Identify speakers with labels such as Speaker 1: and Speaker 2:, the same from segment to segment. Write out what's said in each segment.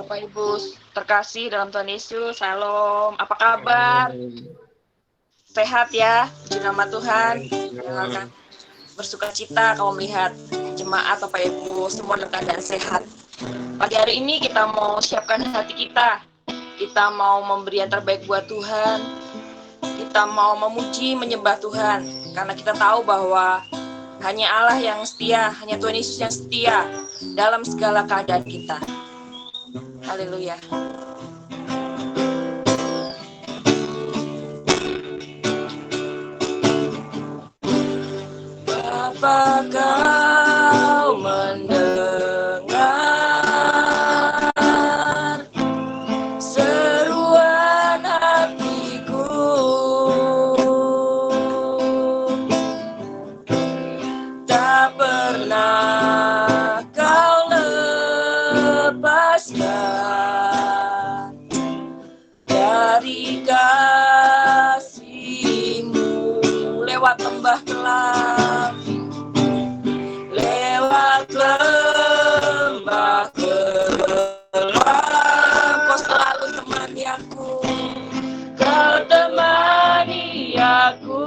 Speaker 1: Bapak Ibu terkasih dalam Tuhan Yesus, Shalom. Apa kabar? Sehat ya, di nama Tuhan. Yang akan bersuka cita kalau melihat jemaat Bapak Ibu semua dalam keadaan sehat. Pagi hari ini kita mau siapkan hati kita. Kita mau memberi yang terbaik buat Tuhan. Kita mau memuji, menyembah Tuhan. Karena kita tahu bahwa hanya Allah yang setia, hanya Tuhan Yesus yang setia dalam segala keadaan kita. Haleluya. Bapa, kau mendengar seruan hatiku, tak pernah kau lepaskan dari kasih-Mu. Lewat lembah kelam, lewat lembah kelam, kau selalu temani aku, kau temani aku.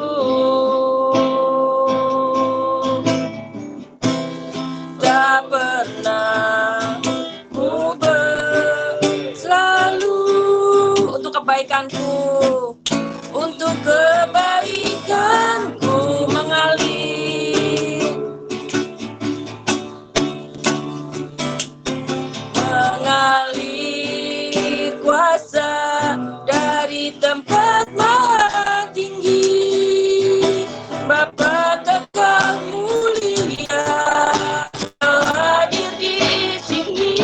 Speaker 1: Tak pernah ku selalu untuk kebaikanku, untuk kebaikanku mengalir kuasa dari tempat maha tinggi. Bapa kekal mulia, kau hadir di sini,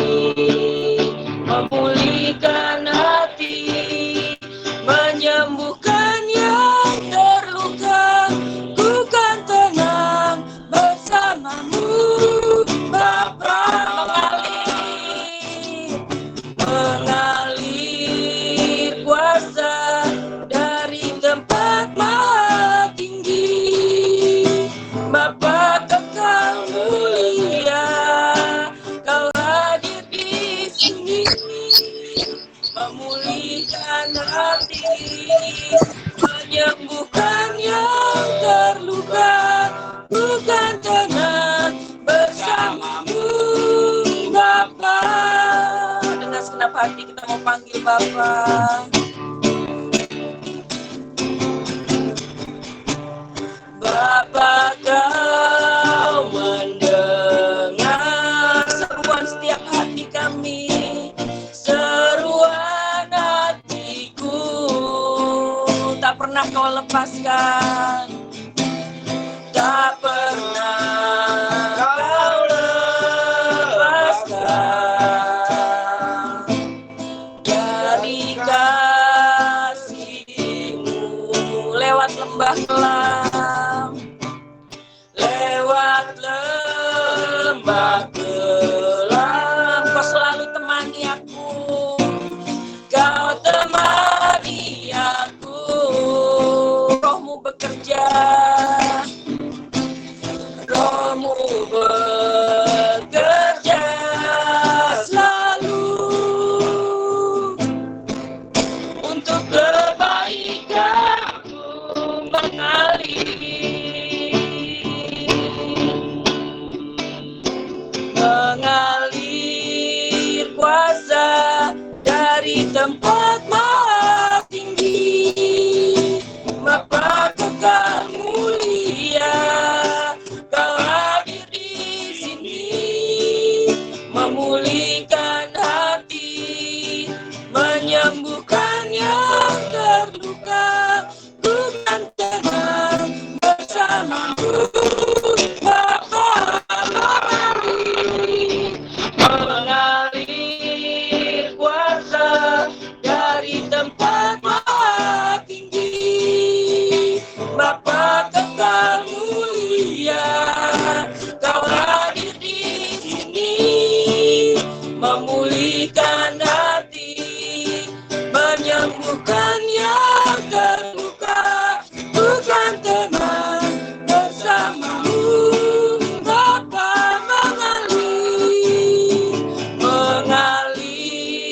Speaker 1: memulihkan hati, menyembuhkan yang terluka. Ku kan tenang bersamamu, Bapa. Mengalir kuasa dari tempat maha tinggi. Bapa kekal mulia, kau hadir di sini, memulihkan hati, menyembuhkan yang terluka. Bukan tenang bersamamu, Bapa. Dengan segenap hati kita mau panggil Bapa. Bapa, kau mendengar seruan setiap hati kami, seruan hatiku, tak pernah kau lepaskan, tak pernah kau lepaskan dari kasih-Mu. Lewat lembah kelam, lewat lembah kelam, kau selalu temani aku, kau temani aku. Roh-Mu bekerja, Roh-Mu bekerja selalu untuk kebaikanku mengalir kuasa dari tempat maha tinggi. Bapa kekal mulia, kau hadir di sini, memulihkan hati, menyembuhkan yang terluka. Bukan tenang bersamamu, Bapa. Mengalir kuasa dari tempat maha tinggi. Bapa kekal mulia, kau hadir di sini, memulihkan hati, menyembuhkan yang terluka. Bukan teman bersamamu, Bapa. Mengalir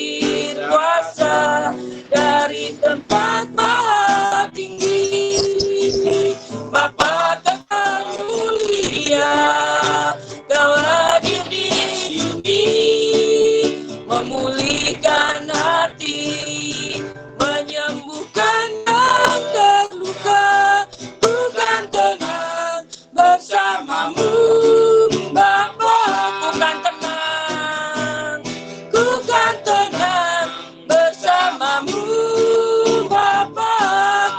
Speaker 1: memulihkan hati, menyembuhkan yang terluka. Bukan tenang bersamamu, Bapa, bukan tenang. Bukan tenang bersamamu, Bapa,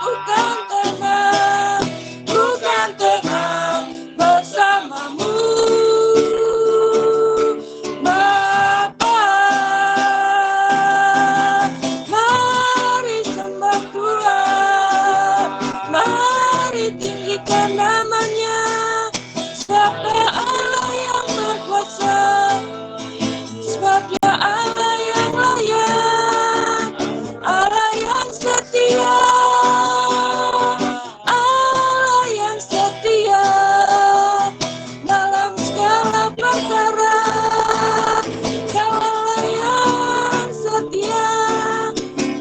Speaker 1: bukan tenang. Bukan tenang bersamamu, Bapa. Mari sembah Tuhan, mari tinggikan namanya. Sebab Dia Allah yang berkuasa, sebab Dia Allah yang layak, Allah yang setia, Allah yang setia dalam segala perkara. Kau Allah yang setia,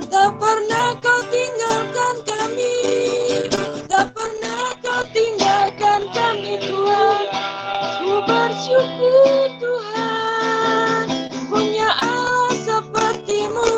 Speaker 1: tak pernah Kau tinggalkan kami, tak pernah Kau tinggalkan kami Tuhan. Ku bersyukur Tuhan punya Allah seperti-Mu.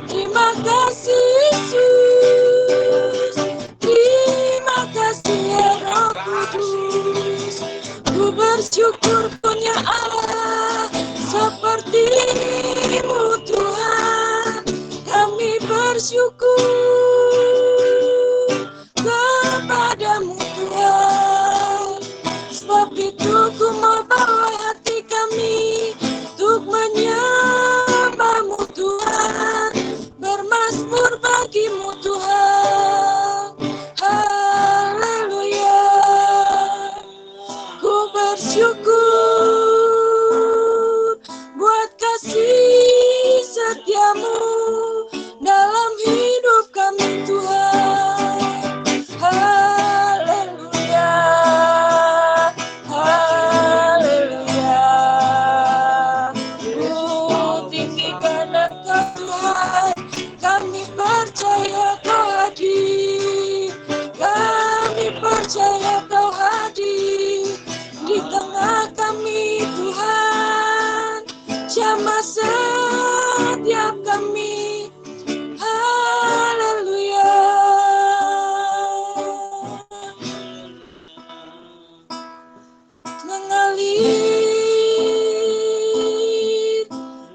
Speaker 1: Terima kasih Yesus, terima kasih ya Roh Kudus. Ku bersyukur punya Allah seperti-Mu Tuhan. Kami bersyukur kepadamu Tuhan. Sebab itu ku mau bawa hati kami untuk menyembah-Mu Tuhan, bermazmur bagi-Mu Tuhan. Haleluya. Ku bersyukur buat kasih setia-Mu dalam hidup kami Tuhan. Haleluya, haleluya. Ku tinggikan Engkau Tuhan, kami percaya Kau hadir, kami percaya Kau hadir di tengah kami Tuhan. Jamah setiap kami. Haleluya. Mengalir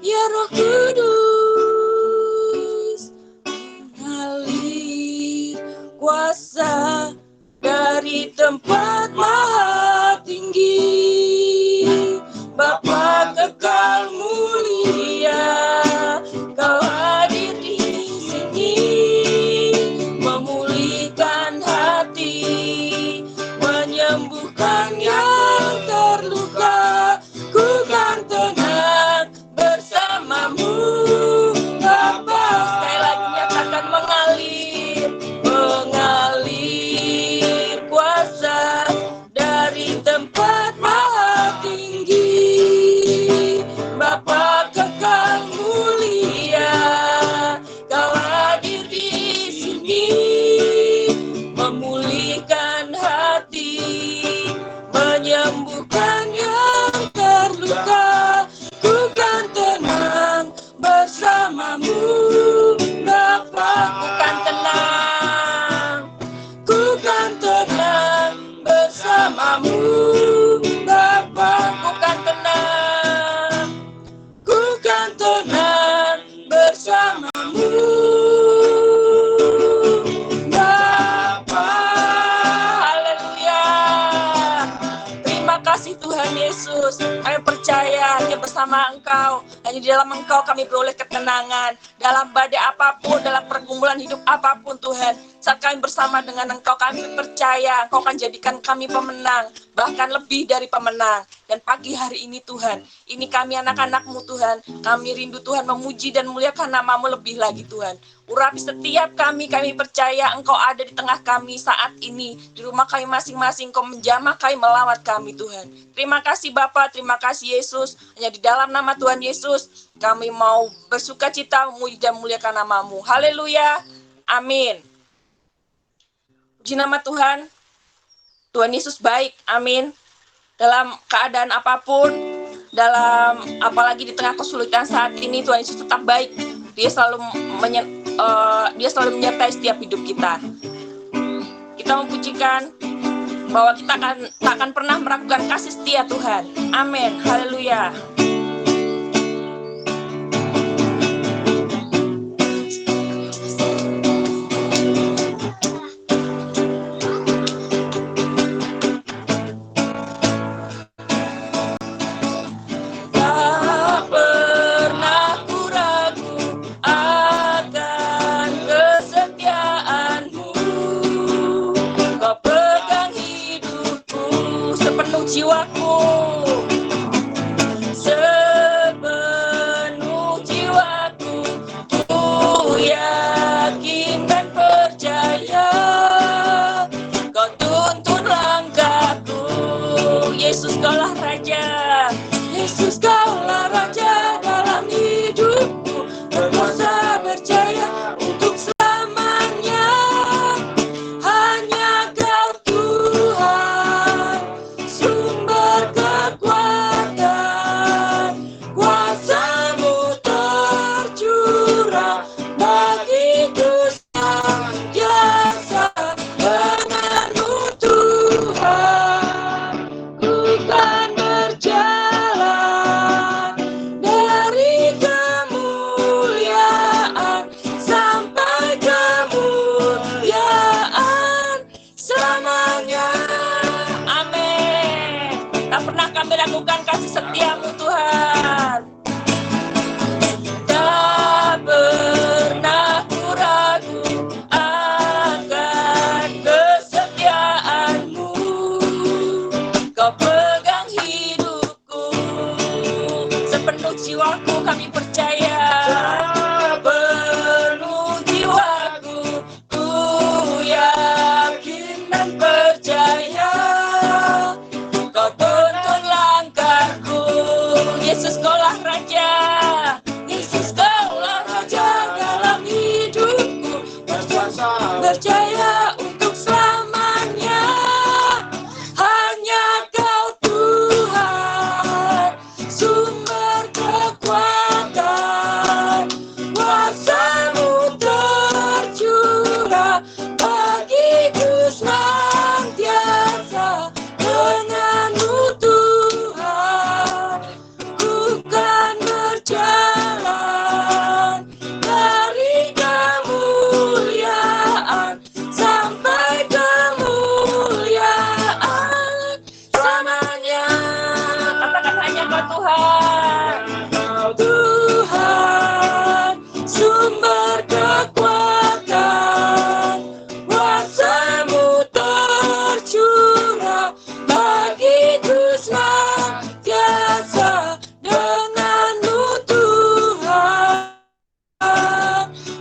Speaker 1: ya Roh Kudus, mengalir kuasa dari tempat maha tinggi. Bapa kekal mulia, Kau hadir di sini, memulihkan hati, menyembuhkan yang terluka. Ku kan tenang bersamamu, Bapa. Sekali lagi nyatakan mengalir, mengalir kuasa dari tempat maha tinggi. Bapa kekal mulia, Kau hadir di sini, memulihkan hati, menyembuhkan yang terluka. Ku kan tenang bersamamu, Bapa. Ku kan tenang, ku kan tenang bersamamu, Bapa. Ku kan tenang, ku kan tenang bersamamu, Bapa. Haleluya. Terima kasih Tuhan Yesus. Kami percaya hanya bersama Engkau, hanya di dalam Engkau kami beroleh ketenangan. Dalam badai apapun, dalam pergumulan hidup apapun Tuhan, saat kami bersama dengan Engkau, kami percaya Engkau akan jadikan kami pemenang, bahkan lebih dari pemenang. Dan pagi hari ini Tuhan, ini kami anak-anak-Mu Tuhan, kami rindu Tuhan memuji dan muliakan nama-Mu lebih lagi Tuhan. Urapi setiap kami percaya Engkau ada di tengah kami saat ini, di rumah kami masing-masing, Engkau menjamah kami, melawat kami Tuhan. Terima kasih Bapa, terima kasih Yesus, hanya di dalam nama Tuhan Yesus, kami mau bersuka cita, memuji dan muliakan nama-Mu. Haleluya, amin. Puji nama Tuhan, Tuhan Yesus baik, amin. Dalam keadaan apapun, dalam apalagi di tengah kesulitan saat ini, Tuhan Yesus tetap baik. Dia selalu menyertai setiap hidup kita. Kita memujikan bahwa kita tak akan pernah meragukan kasih setia Tuhan. Amin. Haleluya. Jiwaku sepenuh jiwaku, ku yakin dan percaya Kau tuntun langkahku. Yesus Kaulah Raja, Yesus Kaulah Raja dalam hidupku, berkuasa percaya untuk selamanya. Hanya Kau Tuhan, sumber kekuatan, kuasa-Mu tercurah bagiku senantiasa. Denganmu Tuhan, ku kan berjalan dari kemuliaan sampai kemuliaan selamanya. Amin. Tak pernah kami ragukan kasih setia-Mu Tuhan. Tak pernah ku ragu akan kesetiaan-Mu. Kau pegang hidupku, sepenuh jiwaku kami percaya. Sepenuh jiwaku, ku yakin dan percaya Kau tuntun langkahku. Yesus Kaulah Raja, Yesus Kaulah Raja dalam hidupku, berkuasa percaya untuk selamanya. Hanya Kau Tuhan, sumber kekuatan, kuasa-Mu tercurah bagiku senantiasa. Denganmu Tuhan, ku kan berjalan dari kemuliaan sampai kemuliaan selamanya. Katakan hanya Kau Tuhan, Kau Tuhan, sumber kekuatan, kuasa-Mu tercurah bagiku senantiasa. Denganmu Tuhan,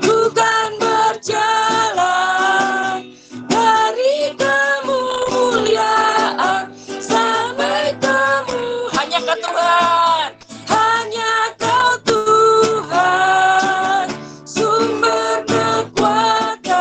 Speaker 1: ku kan berjalan dari kemuliaan sampai hanya Kau Tuhan, hanya Kau Tuhan, sumber kekuatan,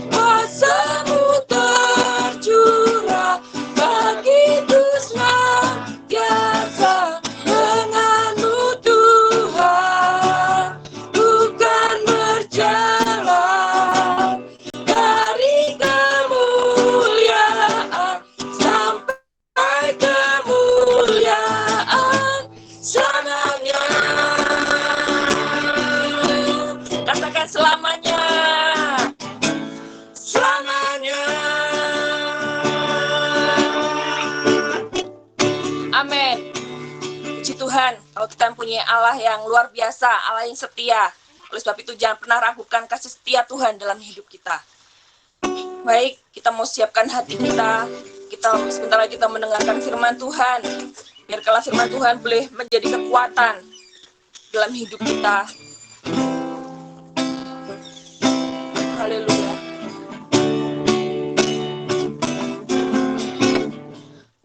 Speaker 1: kuasa-Mu tercurah bagiku senantiasa. Denganmu Tuhan, ku kan berjalan dari kemuliaan sampai kemuliaan selamanya. Katakan selamanya, selamanya. Amin. Puji Tuhan, kalau kita mempunyai Allah yang luar biasa, Allah yang setia. Oleh sebab itu jangan pernah ragukan kasih setia Tuhan dalam hidup kita. Baik, kita mau siapkan hati kita. Kita sebentar lagi kita mendengarkan firman Tuhan. Biarkanlah firman Tuhan boleh menjadi kekuatan dalam hidup kita. Haleluya.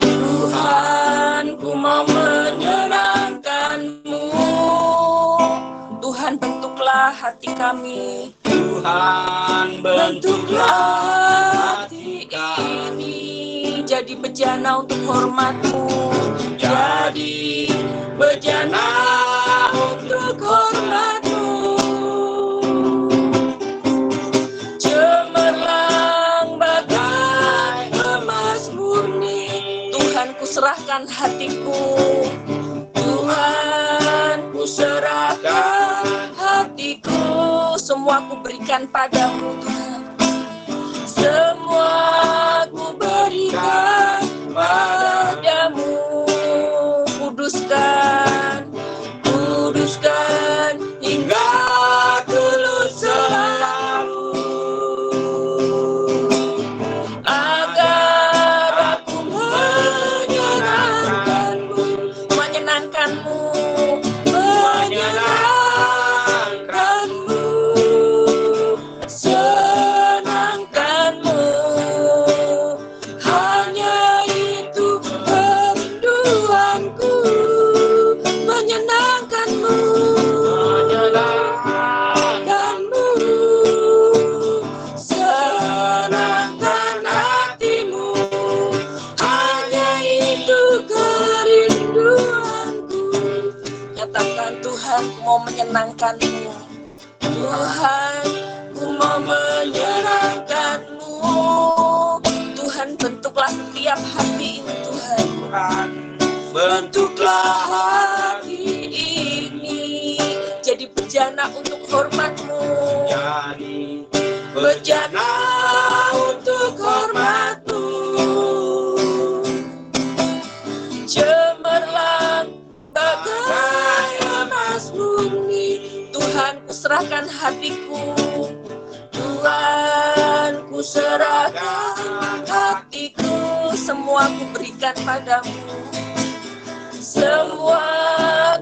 Speaker 1: Tuhan, ku mau menyenangkan-Mu. Tuhan, bentuklah hati kami. Tuhan, bentuklah hati ini jadi bejana untuk hormat-Mu, jadi bejana untuk hormat-Mu. Cemerlang bagai emas murni, Tuhan ku serahkan hatiku, Tuhan ku serahkan hatiku, semua ku berikan padamu Tuhan, semua ku berikan padamu. Kuduskan, kuduskan hingga tulus selalu, agar aku menyenangkanmu, menyenangkanmu, menyenangkanmu, senangkanmu. Hanya itu kerinduanku, menyenangkanmu, menyenangkanmu, senangkan hatimu. Hanya itu kerinduanku. Nyatakan Tuhan, ku mau menyenangkanmu. Tuhan, ku mau menyenangkanmu. Tuhan, bentuklah setiap hati ini Tuhan. Bentuklah hati ini jadi bejana untuk hormat-Mu, jadi bejana untuk hormat-Mu. Cemerlang bagai emas murni, Tuhan ku serahkan hatiku, Tuhan ku serahkan hatiku, semua ku berikan padamu, semua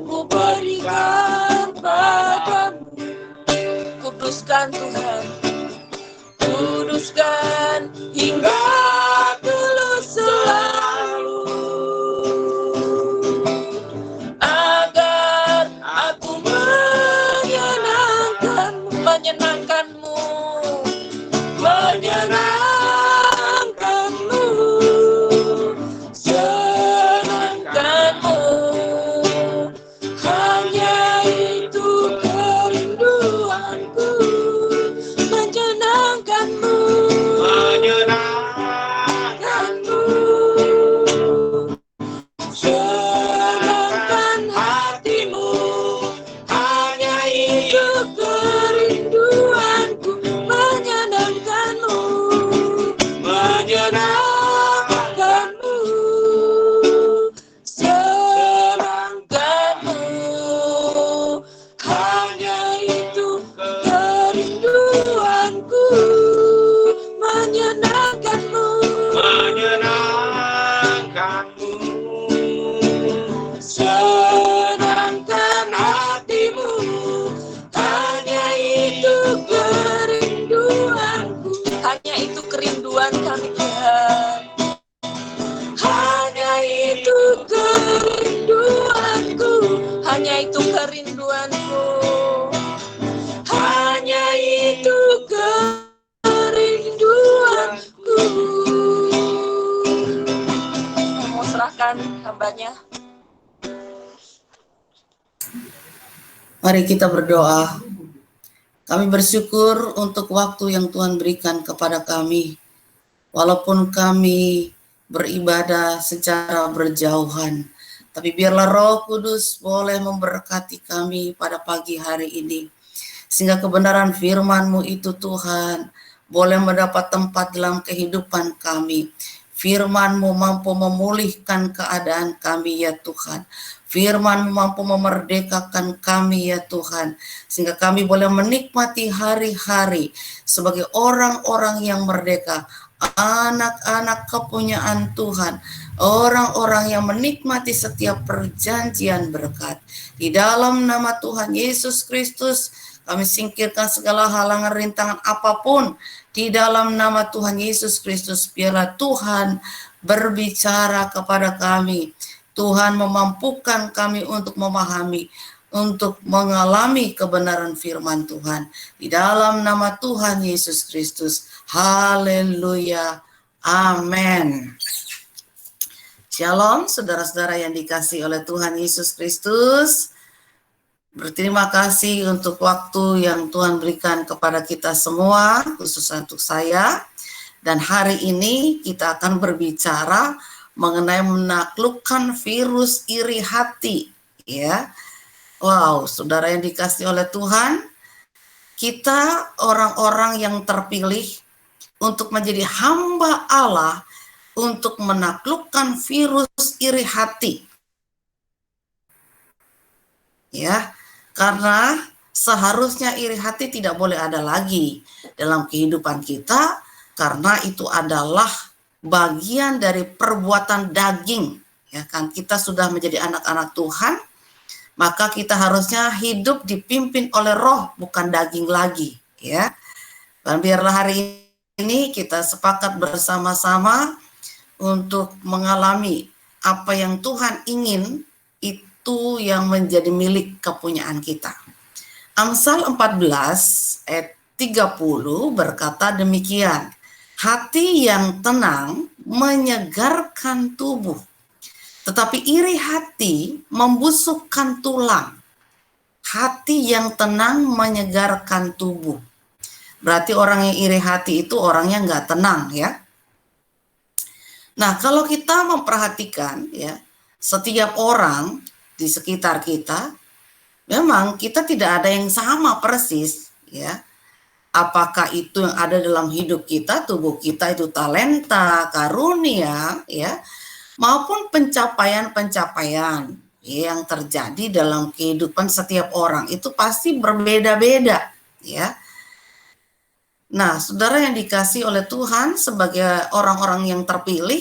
Speaker 1: ku berikan padamu. Kuduskan Tuhan, kuduskan hingga tulus selalu, agar aku menyenangkanmu, menyenangkanmu, menyenangkanmu, senangkanmu. Hanya itu kerinduanku, menyenangkanmu, menyenangkanmu, senangkan hatimu. Hanya itu kerinduanku, menyenangkanmu, menyenangkanmu, senangkanmu. Hanya itu kerinduanku, menyenangkanmu, menyenangkanmu, senangkan hatimu. Hanya itu kerinduanku, hanya itu kerinduan kami Tuhan. Hanya itu kerinduanku, hanya itu kerinduanku, hanya itu kerinduanku. Mau serahkan hambanya.
Speaker 2: Mari kita berdoa. Kami bersyukur untuk waktu yang Tuhan berikan kepada kami. Walaupun kami beribadah secara berjauhan, tapi biarlah Roh Kudus boleh memberkati kami pada pagi hari ini. Sehingga kebenaran firman-Mu itu Tuhan boleh mendapat tempat dalam kehidupan kami. Firman-Mu mampu memulihkan keadaan kami ya Tuhan. Firman-Mu mampu memerdekakan kami ya Tuhan, sehingga kami boleh menikmati hari-hari sebagai orang-orang yang merdeka, anak-anak kepunyaan Tuhan, orang-orang yang menikmati setiap perjanjian berkat. Di dalam nama Tuhan Yesus Kristus, kami singkirkan segala halangan rintangan apapun. Di dalam nama Tuhan Yesus Kristus, biarlah Tuhan berbicara kepada kami. Tuhan memampukan kami untuk memahami, untuk mengalami kebenaran firman Tuhan. Di dalam nama Tuhan Yesus Kristus. Haleluya. Amin. Shalom, saudara-saudara yang dikasihi oleh Tuhan Yesus Kristus. Berterima kasih untuk waktu yang Tuhan berikan kepada kita semua, khususnya untuk saya. Dan hari ini kita akan berbicara mengenai menaklukkan virus iri hati. Ya, wow, saudara yang dikasihi oleh Tuhan, kita orang-orang yang terpilih untuk menjadi hamba Allah untuk menaklukkan virus iri hati. Ya, karena seharusnya iri hati tidak boleh ada lagi dalam kehidupan kita, karena itu adalah bagian dari perbuatan daging. Ya kan, kita sudah menjadi anak-anak Tuhan, maka kita harusnya hidup dipimpin oleh roh, bukan daging lagi. Ya, dan biarlah hari ini kita sepakat bersama-sama untuk mengalami apa yang Tuhan ingin, itu yang menjadi milik kepunyaan kita. Amsal 14 ayat 30 berkata demikian, hati yang tenang menyegarkan tubuh, tetapi iri hati membusukkan tulang. Hati yang tenang menyegarkan tubuh. Berarti orang yang iri hati itu orangnya nggak tenang, ya. Nah, kalau kita memperhatikan, ya, setiap orang di sekitar kita, memang kita tidak ada yang sama persis, ya. Apakah itu yang ada dalam hidup kita, tubuh kita itu talenta, karunia, ya, maupun pencapaian-pencapaian yang terjadi dalam kehidupan setiap orang itu pasti berbeda-beda, ya. Nah, saudara yang dikasihi oleh Tuhan, sebagai orang-orang yang terpilih,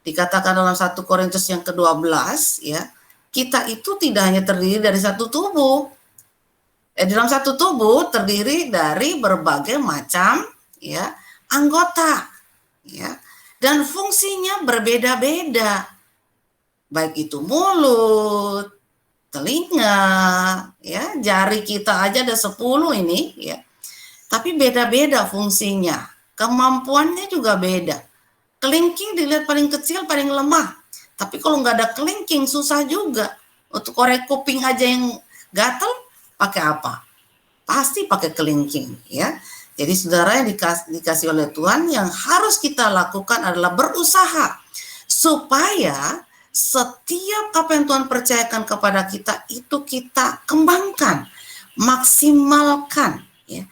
Speaker 2: dikatakan dalam 1 Korintus yang ke-12, ya, kita itu tidak hanya terdiri dari satu tubuh. Dalam satu tubuh terdiri dari berbagai macam, ya, anggota, ya, dan fungsinya berbeda-beda. Baik itu mulut, telinga, ya, jari kita aja ada 10 ini, ya. Tapi beda-beda fungsinya, kemampuannya juga beda. Kelingking dilihat paling kecil, paling lemah. Tapi kalau nggak ada kelingking, susah juga. Untuk korek kuping aja yang gatel, pakai apa? Pasti pakai kelingking, ya. Jadi saudara yang dikasih oleh Tuhan, yang harus kita lakukan adalah berusaha supaya setiap apa yang Tuhan percayakan kepada kita itu kita kembangkan, maksimalkan, ya.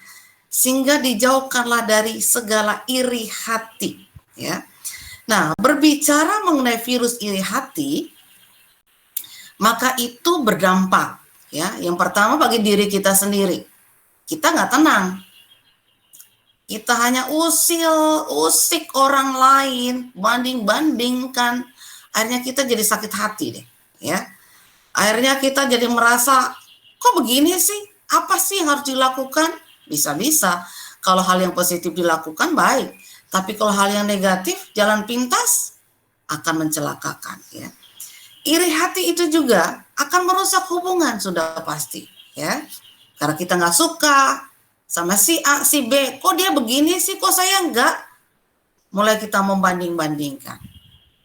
Speaker 2: Sehingga dijauhkanlah dari segala iri hati, ya. Nah, berbicara mengenai virus iri hati, maka itu berdampak, ya. Yang pertama bagi diri kita sendiri, kita nggak tenang, kita hanya usik orang lain, banding-bandingkan, akhirnya kita jadi sakit hati deh, ya. Akhirnya kita jadi merasa, kok begini sih? Apa sih yang harus dilakukan? Bisa-bisa kalau hal yang positif dilakukan baik, tapi kalau hal yang negatif, jalan pintas akan mencelakakan, ya. Iri hati itu juga akan merusak hubungan, sudah pasti, ya. Karena kita nggak suka sama si A, si B, kok dia begini sih, kok saya enggak? Mulai kita membanding-bandingkan.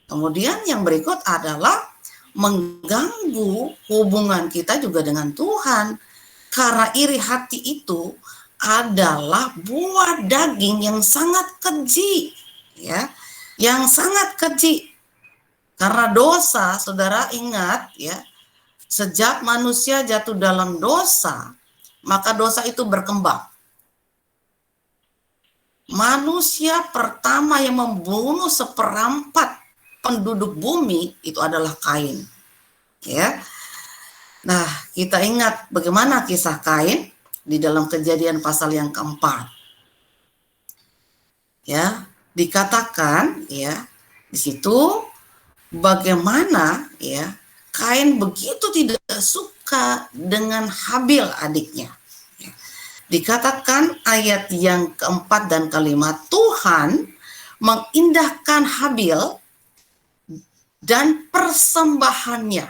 Speaker 2: Kemudian yang berikut adalah mengganggu hubungan kita juga dengan Tuhan, karena iri hati itu adalah buah daging yang sangat keji, ya, yang sangat keji. Karena dosa, saudara ingat, ya, sejak manusia jatuh dalam dosa, maka dosa itu berkembang. Manusia pertama yang membunuh 1/4 penduduk bumi itu adalah Kain, ya. Nah, kita ingat bagaimana kisah Kain di dalam Kejadian pasal yang ke-4. Ya, dikatakan, ya, di situ bagaimana, ya, Kain begitu tidak suka dengan Habil adiknya. Ya. Dikatakan ayat yang ke-4 dan ke-5, Tuhan mengindahkan Habil dan persembahannya,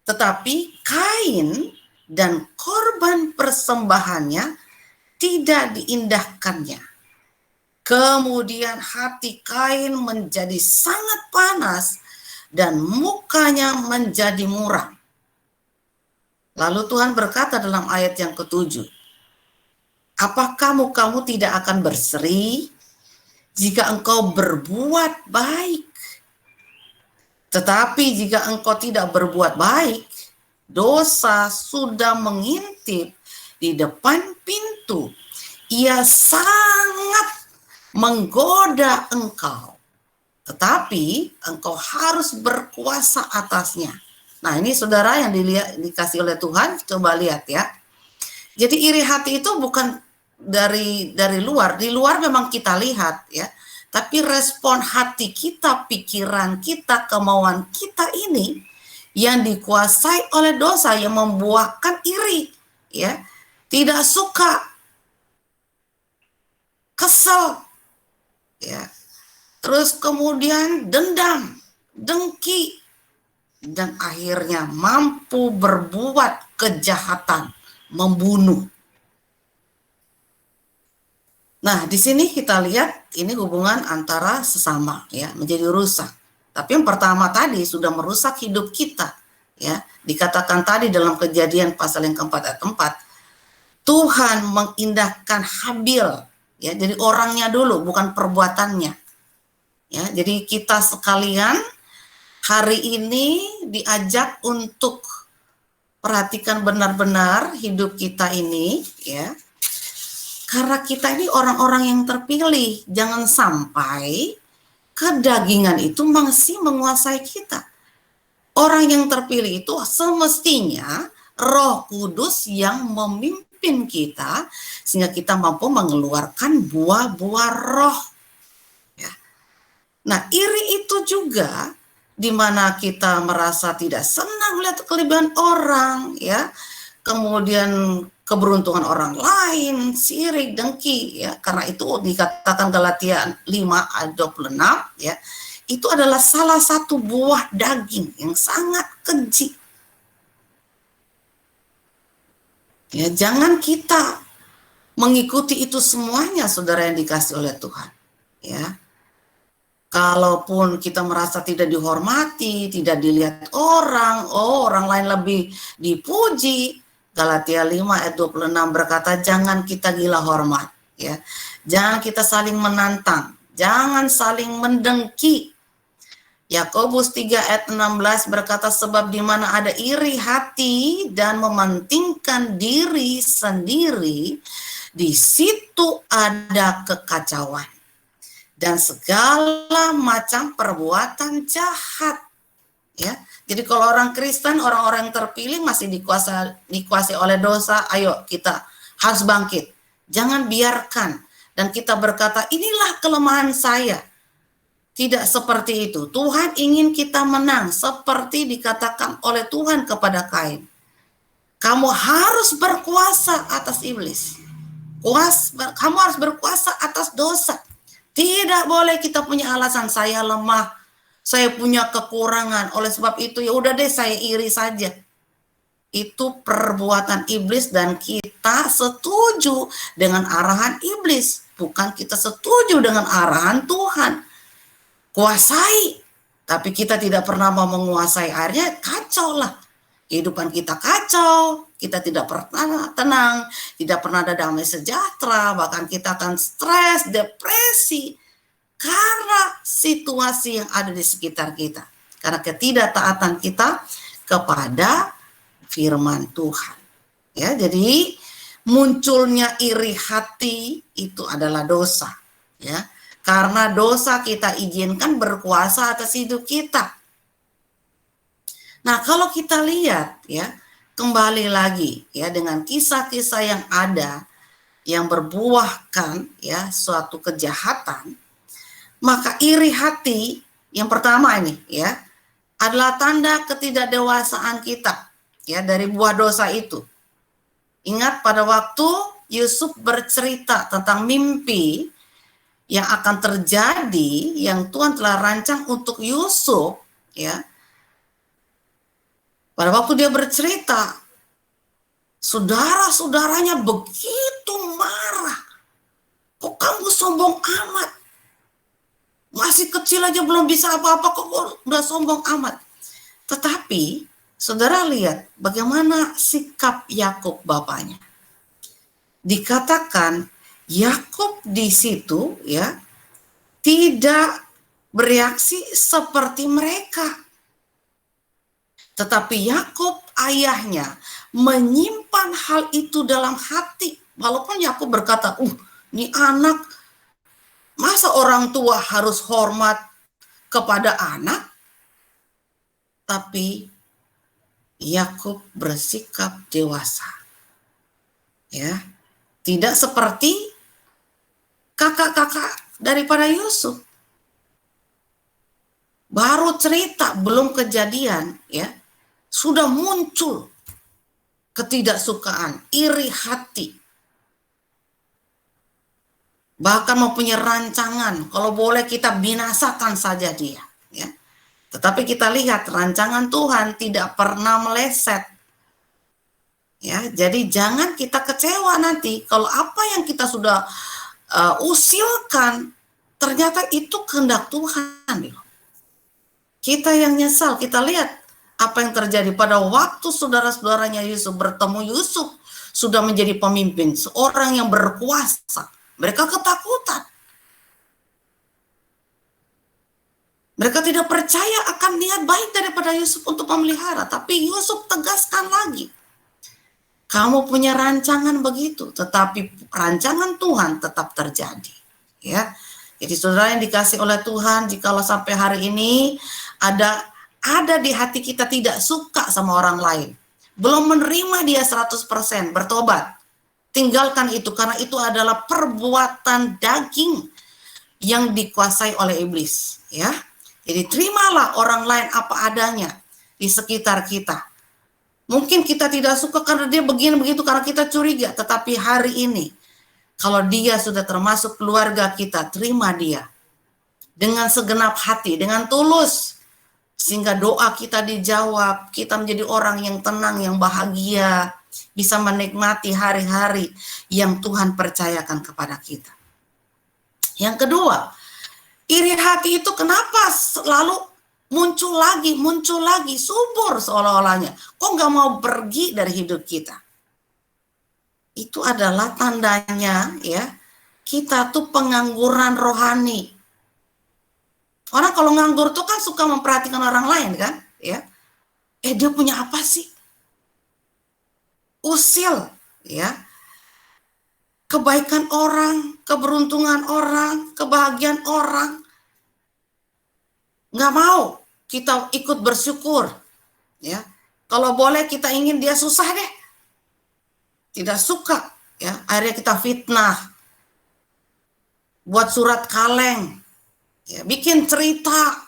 Speaker 2: tetapi Kain dan korban persembahannya tidak diindahkannya. Kemudian hati Kain menjadi sangat panas dan mukanya menjadi muram. Lalu Tuhan berkata dalam ayat yang ke-7, apakah mukamu tidak akan berseri jika engkau berbuat baik? Tetapi jika engkau tidak berbuat baik, dosa sudah mengintip di depan pintu. Ia sangat menggoda engkau, tetapi engkau harus berkuasa atasnya. Nah, ini saudara yang dikasih oleh Tuhan, coba lihat ya. Jadi iri hati itu bukan dari luar. Di luar memang kita lihat ya. Tapi respon hati kita, pikiran kita, kemauan kita ini yang dikuasai oleh dosa yang membuahkan iri, ya, tidak suka, kesel, ya, terus kemudian dendam, dengki, dan akhirnya mampu berbuat kejahatan, membunuh. Nah, di sini kita lihat ini hubungan antara sesama ya menjadi rusak. Tapi yang pertama tadi sudah merusak hidup kita ya. Dikatakan tadi dalam Kejadian pasal yang keempat ayat 4, Tuhan mengindahkan Habil ya. Jadi orangnya dulu bukan perbuatannya. Ya, jadi kita sekalian hari ini diajak untuk perhatikan benar-benar hidup kita ini ya. Karena kita ini orang-orang yang terpilih, jangan sampai kedagingan itu masih menguasai kita. Orang yang terpilih itu semestinya Roh Kudus yang memimpin kita sehingga kita mampu mengeluarkan buah-buah roh. Ya. Nah, iri itu juga di mana kita merasa tidak senang melihat kelebihan orang, ya. Kemudian keberuntungan orang lain, sirik, dengki, ya. Karena itu dikatakan Galatia 5 ayat 26, ya. Itu adalah salah satu buah daging yang sangat keji. Ya, jangan kita mengikuti itu semuanya, saudara yang dikasih oleh Tuhan. Ya, kalaupun kita merasa tidak dihormati, tidak dilihat orang, orang lain lebih dipuji. Galatia 5 ayat 26 berkata, jangan kita gila hormat, ya. Jangan kita saling menantang, jangan saling mendengki. Yakobus 3 ayat 16 berkata, sebab di mana ada iri hati dan mementingkan diri sendiri, di situ ada kekacauan dan segala macam perbuatan jahat. Ya, jadi kalau orang Kristen, orang-orang yang terpilih masih dikuasai oleh dosa, ayo kita harus bangkit. Jangan biarkan dan kita berkata, inilah kelemahan saya. Tidak seperti itu. Tuhan ingin kita menang seperti dikatakan oleh Tuhan kepada Kain. Kamu harus berkuasa atas iblis. Kamu harus berkuasa atas dosa. Tidak boleh kita punya alasan saya lemah, saya punya kekurangan, oleh sebab itu ya udah deh saya iri saja. Itu perbuatan iblis dan kita setuju dengan arahan iblis, bukan kita setuju dengan arahan Tuhan. Kuasai, tapi kita tidak pernah mau menguasai, akhirnya kacau lah. Kehidupan kita kacau, kita tidak pernah tenang, tidak pernah ada damai sejahtera, bahkan kita akan stres, depresi, karena situasi yang ada di sekitar kita. Karena ketidaktaatan kita kepada firman Tuhan. Ya, jadi munculnya iri hati itu adalah dosa. Ya, karena dosa kita izinkan berkuasa atas hidup kita. Nah, kalau kita lihat ya, kembali lagi ya dengan kisah-kisah yang ada yang berbuahkan ya suatu kejahatan, maka iri hati yang pertama ini ya adalah tanda ketidakdewasaan kita ya dari buah dosa itu. Ingat pada waktu Yusuf bercerita tentang mimpi yang akan terjadi yang Tuhan telah rancang untuk Yusuf ya. Pada waktu dia bercerita, saudara-saudaranya begitu marah. Kok kamu sombong amat. Masih kecil aja belum bisa apa-apa kok udah sombong amat. Tetapi saudara lihat bagaimana sikap Yakub bapaknya. Dikatakan Yakub di situ ya tidak bereaksi seperti mereka. Tetapi Yakub ayahnya menyimpan hal itu dalam hati. Walaupun Yakub berkata, ini anak, masa orang tua harus hormat kepada anak? Tapi Yakub bersikap dewasa. Ya, tidak seperti kakak-kakak daripada Yusuf. Baru cerita, belum kejadian, ya, sudah muncul ketidaksukaan, iri hati. Bahkan mempunyai rancangan, kalau boleh kita binasakan saja dia. Ya. Tetapi kita lihat rancangan Tuhan tidak pernah meleset. Ya, jadi jangan kita kecewa nanti kalau apa yang kita sudah usilkan ternyata itu kehendak Tuhan. Kita yang nyesal, kita lihat apa yang terjadi pada waktu saudara-saudaranya Yusuf bertemu Yusuf sudah menjadi pemimpin, seorang yang berkuasa. Mereka ketakutan. Mereka tidak percaya akan niat baik daripada Yusuf untuk memelihara, tapi Yusuf tegaskan lagi. Kamu punya rancangan begitu, tetapi rancangan Tuhan tetap terjadi. Ya. Jadi saudara yang dikasih oleh Tuhan, jikalau sampai hari ini ada di hati kita tidak suka sama orang lain, belum menerima dia 100%, bertobat. Tinggalkan itu, karena itu adalah perbuatan daging yang dikuasai oleh iblis. Ya, jadi terimalah orang lain apa adanya di sekitar kita. Mungkin kita tidak suka karena dia begini begitu, karena kita curiga. Tetapi hari ini, kalau dia sudah termasuk keluarga kita, terima dia dengan segenap hati, dengan tulus, sehingga doa kita dijawab, kita menjadi orang yang tenang, yang bahagia, bisa menikmati hari-hari yang Tuhan percayakan kepada kita. Yang kedua, iri hati itu kenapa selalu muncul lagi, subur seolah-olahnya. Kok nggak mau pergi dari hidup kita? Itu adalah tandanya ya, kita tuh pengangguran rohani. Orang kalau nganggur tuh kan suka memperhatikan orang lain kan, ya. Dia punya apa sih? Usil, ya. Kebaikan orang, keberuntungan orang, kebahagiaan orang. Nggak mau kita ikut bersyukur, ya. Kalau boleh kita ingin dia susah deh. Tidak suka, ya. Akhirnya kita fitnah. Buat surat kaleng. Ya, bikin cerita,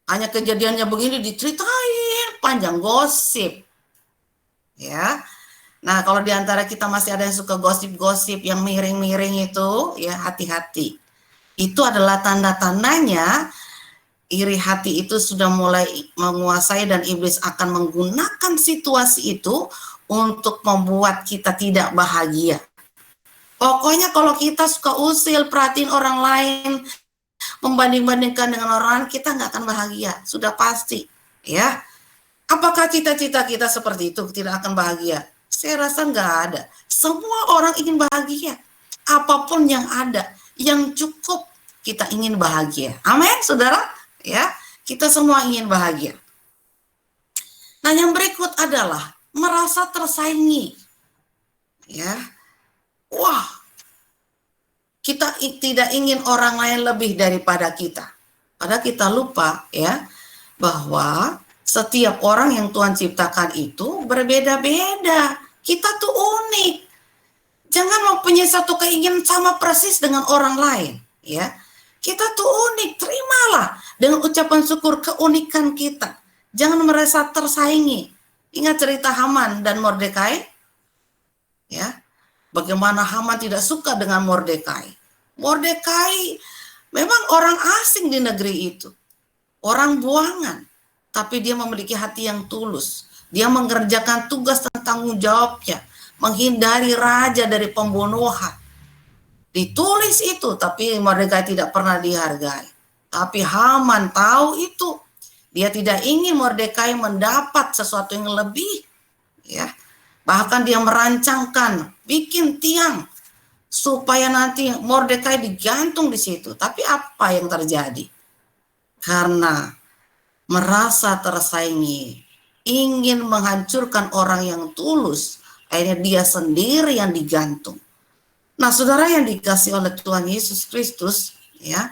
Speaker 2: hanya kejadiannya begini diceritain, panjang gosip, ya. Nah, kalau diantara kita masih ada yang suka gosip-gosip yang miring-miring itu, ya hati-hati. Itu adalah tanda-tandanya iri hati itu sudah mulai menguasai dan iblis akan menggunakan situasi itu untuk membuat kita tidak bahagia. Pokoknya kalau kita suka usil, perhatiin orang lain, membanding-bandingkan dengan orang lain, kita nggak akan bahagia, sudah pasti, ya. Apakah cita-cita kita seperti itu tidak akan bahagia? Saya rasa nggak ada. Semua orang ingin bahagia, apapun yang ada, yang cukup kita ingin bahagia. Amin, saudara, ya. Kita semua ingin bahagia. Nah, yang berikut adalah merasa tersaingi, ya. Wah. Kita tidak ingin orang lain lebih daripada kita. Padahal kita lupa ya bahwa setiap orang yang Tuhan ciptakan itu berbeda-beda. Kita tuh unik. Jangan mempunyai satu keinginan sama persis dengan orang lain, ya. Kita tuh unik, terimalah dengan ucapan syukur keunikan kita. Jangan merasa tersaingi. Ingat cerita Haman dan Mordekai? Ya. Bagaimana Haman tidak suka dengan Mordekai. Mordekai memang orang asing di negeri itu. Orang buangan. Tapi dia memiliki hati yang tulus. Dia mengerjakan tugas dan tanggung jawabnya. Menghindari raja dari pembunuhan. Ditulis itu, tapi Mordekai tidak pernah dihargai. Tapi Haman tahu itu. Dia tidak ingin Mordekai mendapat sesuatu yang lebih, ya. Bahkan dia merancangkan bikin tiang supaya nanti Mordekai digantung di situ. Tapi apa yang terjadi? Karena merasa tersaingi, ingin menghancurkan orang yang tulus, akhirnya dia sendiri yang digantung. Nah, saudara yang dikasih oleh Tuhan Yesus Kristus, ya,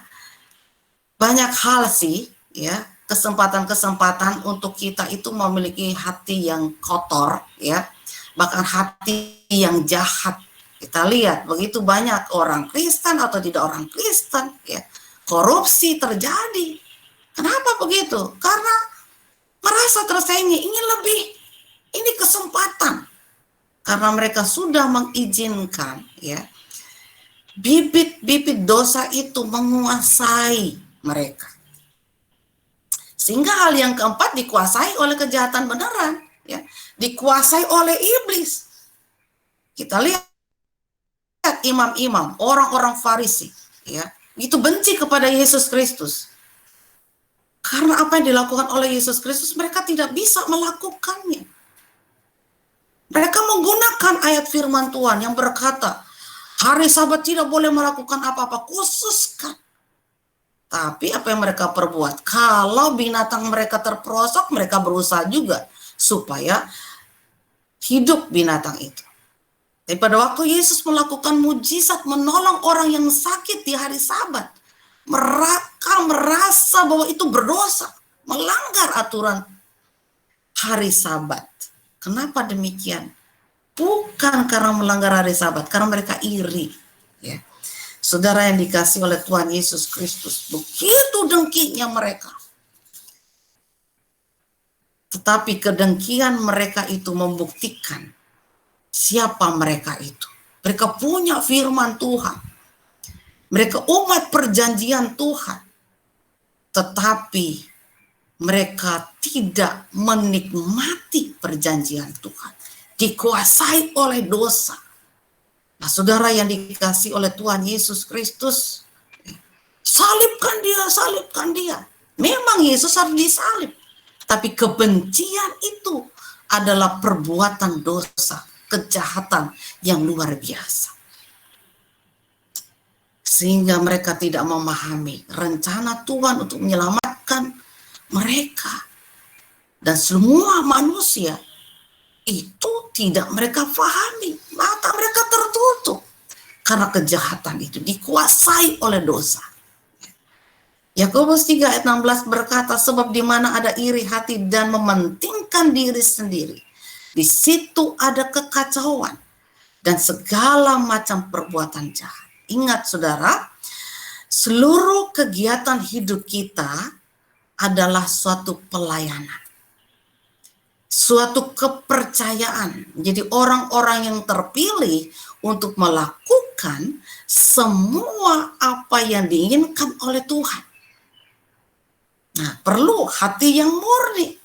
Speaker 2: banyak hal sih, ya, kesempatan-kesempatan untuk kita itu memiliki hati yang kotor, ya, bahkan hati yang jahat. Kita lihat begitu banyak orang Kristen atau tidak orang Kristen, ya, korupsi terjadi. Kenapa begitu? Karena merasa tersaingi, ingin lebih. Ini kesempatan. Karena mereka sudah mengizinkan, ya, bibit-bibit dosa itu menguasai mereka. Sehingga hal yang keempat dikuasai oleh kejahatan beneran, ya, dikuasai oleh iblis. Kita lihat imam-imam, orang-orang Farisi, ya, itu benci kepada Yesus Kristus. Karena apa yang dilakukan oleh Yesus Kristus, mereka tidak bisa melakukannya. Mereka menggunakan ayat firman Tuhan yang berkata, hari Sabat tidak boleh melakukan apa-apa, khususkan. Tapi apa yang mereka perbuat? Kalau binatang mereka terperosok, mereka berusaha juga supaya hidup binatang itu. Tapi pada waktu Yesus melakukan mujizat menolong orang yang sakit di hari Sabat, mereka merasa bahwa itu berdosa, melanggar aturan hari Sabat. Kenapa demikian? Bukan karena melanggar hari Sabat, karena mereka iri, ya. Saudara yang dikasih oleh Tuhan Yesus Kristus, begitu dengkinya mereka. Tetapi kedengkian mereka itu membuktikan siapa mereka itu. Mereka punya firman Tuhan. Mereka umat perjanjian Tuhan. Tetapi mereka tidak menikmati perjanjian Tuhan. Dikuasai oleh dosa. Nah, saudara yang dikasih oleh Tuhan Yesus Kristus, salibkan dia, salibkan dia. Memang Yesus harus disalib. Tapi kebencian itu adalah perbuatan dosa, kejahatan yang luar biasa. Sehingga mereka tidak memahami rencana Tuhan untuk menyelamatkan mereka. Dan semua manusia itu tidak mereka pahami. Mata mereka tertutup. Karena kejahatan itu dikuasai oleh dosa. Yakobus 3 ayat 16 berkata, sebab di mana ada iri hati dan mementingkan diri sendiri, di situ ada kekacauan dan segala macam perbuatan jahat. Ingat saudara, seluruh kegiatan hidup kita adalah suatu pelayanan. Suatu kepercayaan. Jadi orang-orang yang terpilih untuk melakukan semua apa yang diinginkan oleh Tuhan. Nah, perlu hati yang murni,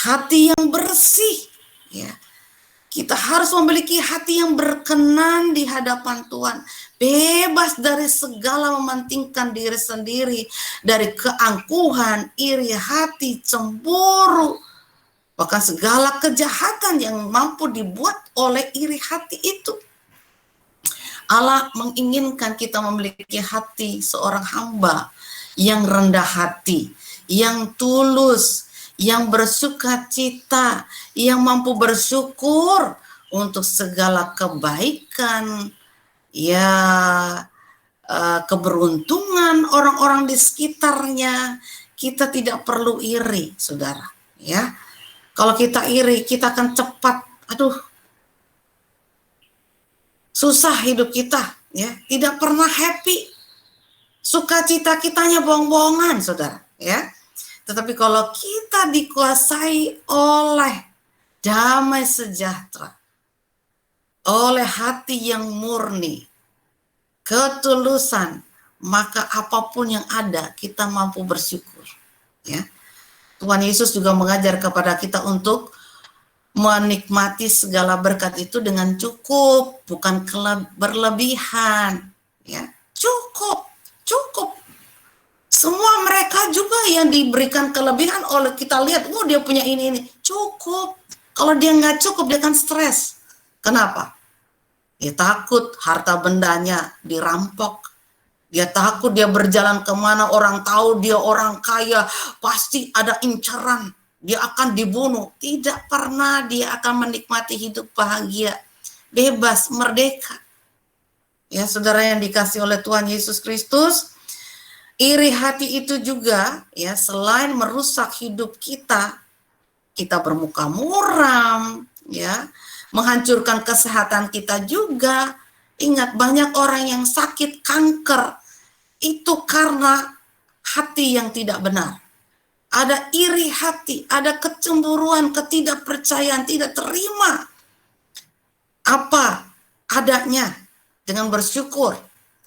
Speaker 2: hati yang bersih, ya. Kita harus memiliki hati yang berkenan di hadapan Tuhan, bebas dari segala mementingkan diri sendiri, dari keangkuhan, iri hati, cemburu, bahkan segala kejahatan yang mampu dibuat oleh iri hati itu. Allah menginginkan kita memiliki hati seorang hamba yang rendah hati, yang tulus, yang bersuka cita, yang mampu bersyukur untuk segala kebaikan, ya, keberuntungan orang-orang di sekitarnya. Kita tidak perlu iri, saudara, ya. Kalau kita iri, kita akan cepat, susah hidup kita, ya, tidak pernah happy. Sukacita kitanya bohong-bohongan, saudara, ya. Tetapi kalau kita dikuasai oleh damai sejahtera, oleh hati yang murni, ketulusan, maka apapun yang ada kita mampu bersyukur, ya. Tuhan Yesus juga mengajar kepada kita untuk menikmati segala berkat itu dengan cukup, bukan berlebihan, Ya, cukup. Semua mereka juga yang diberikan kelebihan oleh kita lihat, dia punya ini. Cukup. Kalau dia nggak cukup, dia akan stres. Kenapa? Dia takut harta bendanya dirampok. Dia takut dia berjalan kemana, orang tahu dia orang kaya, pasti ada incaran. Dia akan dibunuh. Tidak pernah dia akan menikmati hidup bahagia, bebas, merdeka. Ya, saudara yang dikasih oleh Tuhan Yesus Kristus, iri hati itu juga, ya, selain merusak hidup kita bermuka muram, ya, menghancurkan kesehatan kita juga. Ingat, banyak orang yang sakit kanker itu karena hati yang tidak benar. Ada iri hati, ada kecemburuan, ketidakpercayaan, tidak terima apa adanya dengan bersyukur,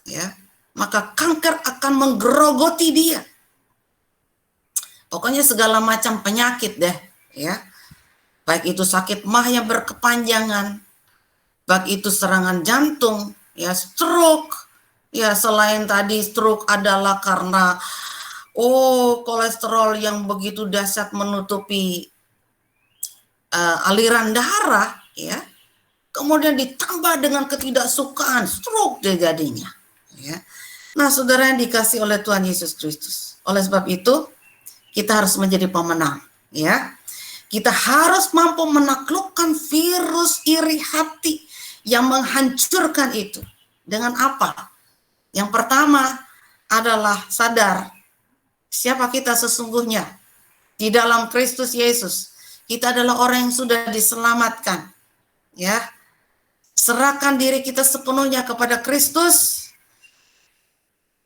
Speaker 2: ya, maka kanker akan menggerogoti dia. Pokoknya segala macam penyakit deh, ya. Baik itu sakit mah yang berkepanjangan, baik itu serangan jantung, ya, stroke. Ya, selain tadi stroke adalah karena kolesterol yang begitu dahsyat menutupi aliran darah, ya. Kemudian ditambah dengan ketidaksukaan, stroke jadinya, ya. Nah, saudara yang dikasih oleh Tuhan Yesus Kristus, oleh sebab itu kita harus menjadi pemenang, ya. Kita harus mampu menaklukkan virus iri hati yang menghancurkan itu. Dengan apa? Yang pertama adalah sadar siapa kita sesungguhnya di dalam Kristus Yesus. Kita adalah orang yang sudah diselamatkan, ya. Serahkan diri kita sepenuhnya kepada Kristus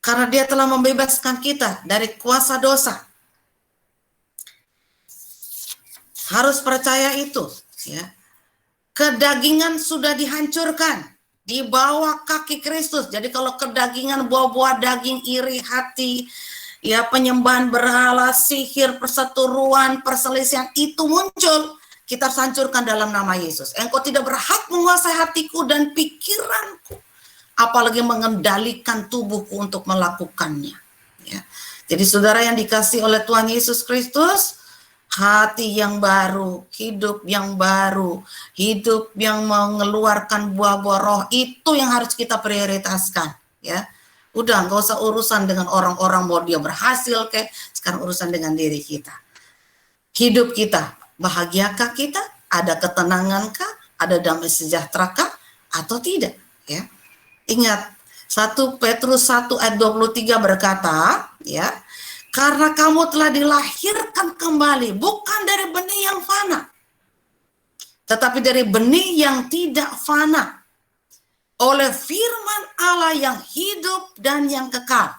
Speaker 2: karena Dia telah membebaskan kita dari kuasa dosa. Harus percaya itu, ya. Kedagingan sudah dihancurkan di bawah kaki Kristus. Jadi kalau kedagingan, buah-buah daging, iri hati, ya, penyembahan berhala, sihir, perseteruan, perselisihan itu muncul, kita harus hancurkan dalam nama Yesus. Engkau tidak berhak menguasai hatiku dan pikiranku, apalagi mengendalikan tubuhku untuk melakukannya, ya. Jadi saudara yang dikasih oleh Tuhan Yesus Kristus, hati yang baru, hidup yang baru, hidup yang mengeluarkan buah-buah roh, itu yang harus kita prioritaskan, ya. Udah, nggak usah urusan dengan orang-orang mau dia berhasil kayak, sekarang urusan dengan diri kita. Hidup kita, bahagiakah kita? Ada ketenangankah? Ada damai sejahterakah? Atau tidak, ya. Ingat, 1 Petrus 1 ayat 23 berkata, ya, karena kamu telah dilahirkan kembali, bukan dari benih yang fana, tetapi dari benih yang tidak fana, oleh firman Allah yang hidup dan yang kekal.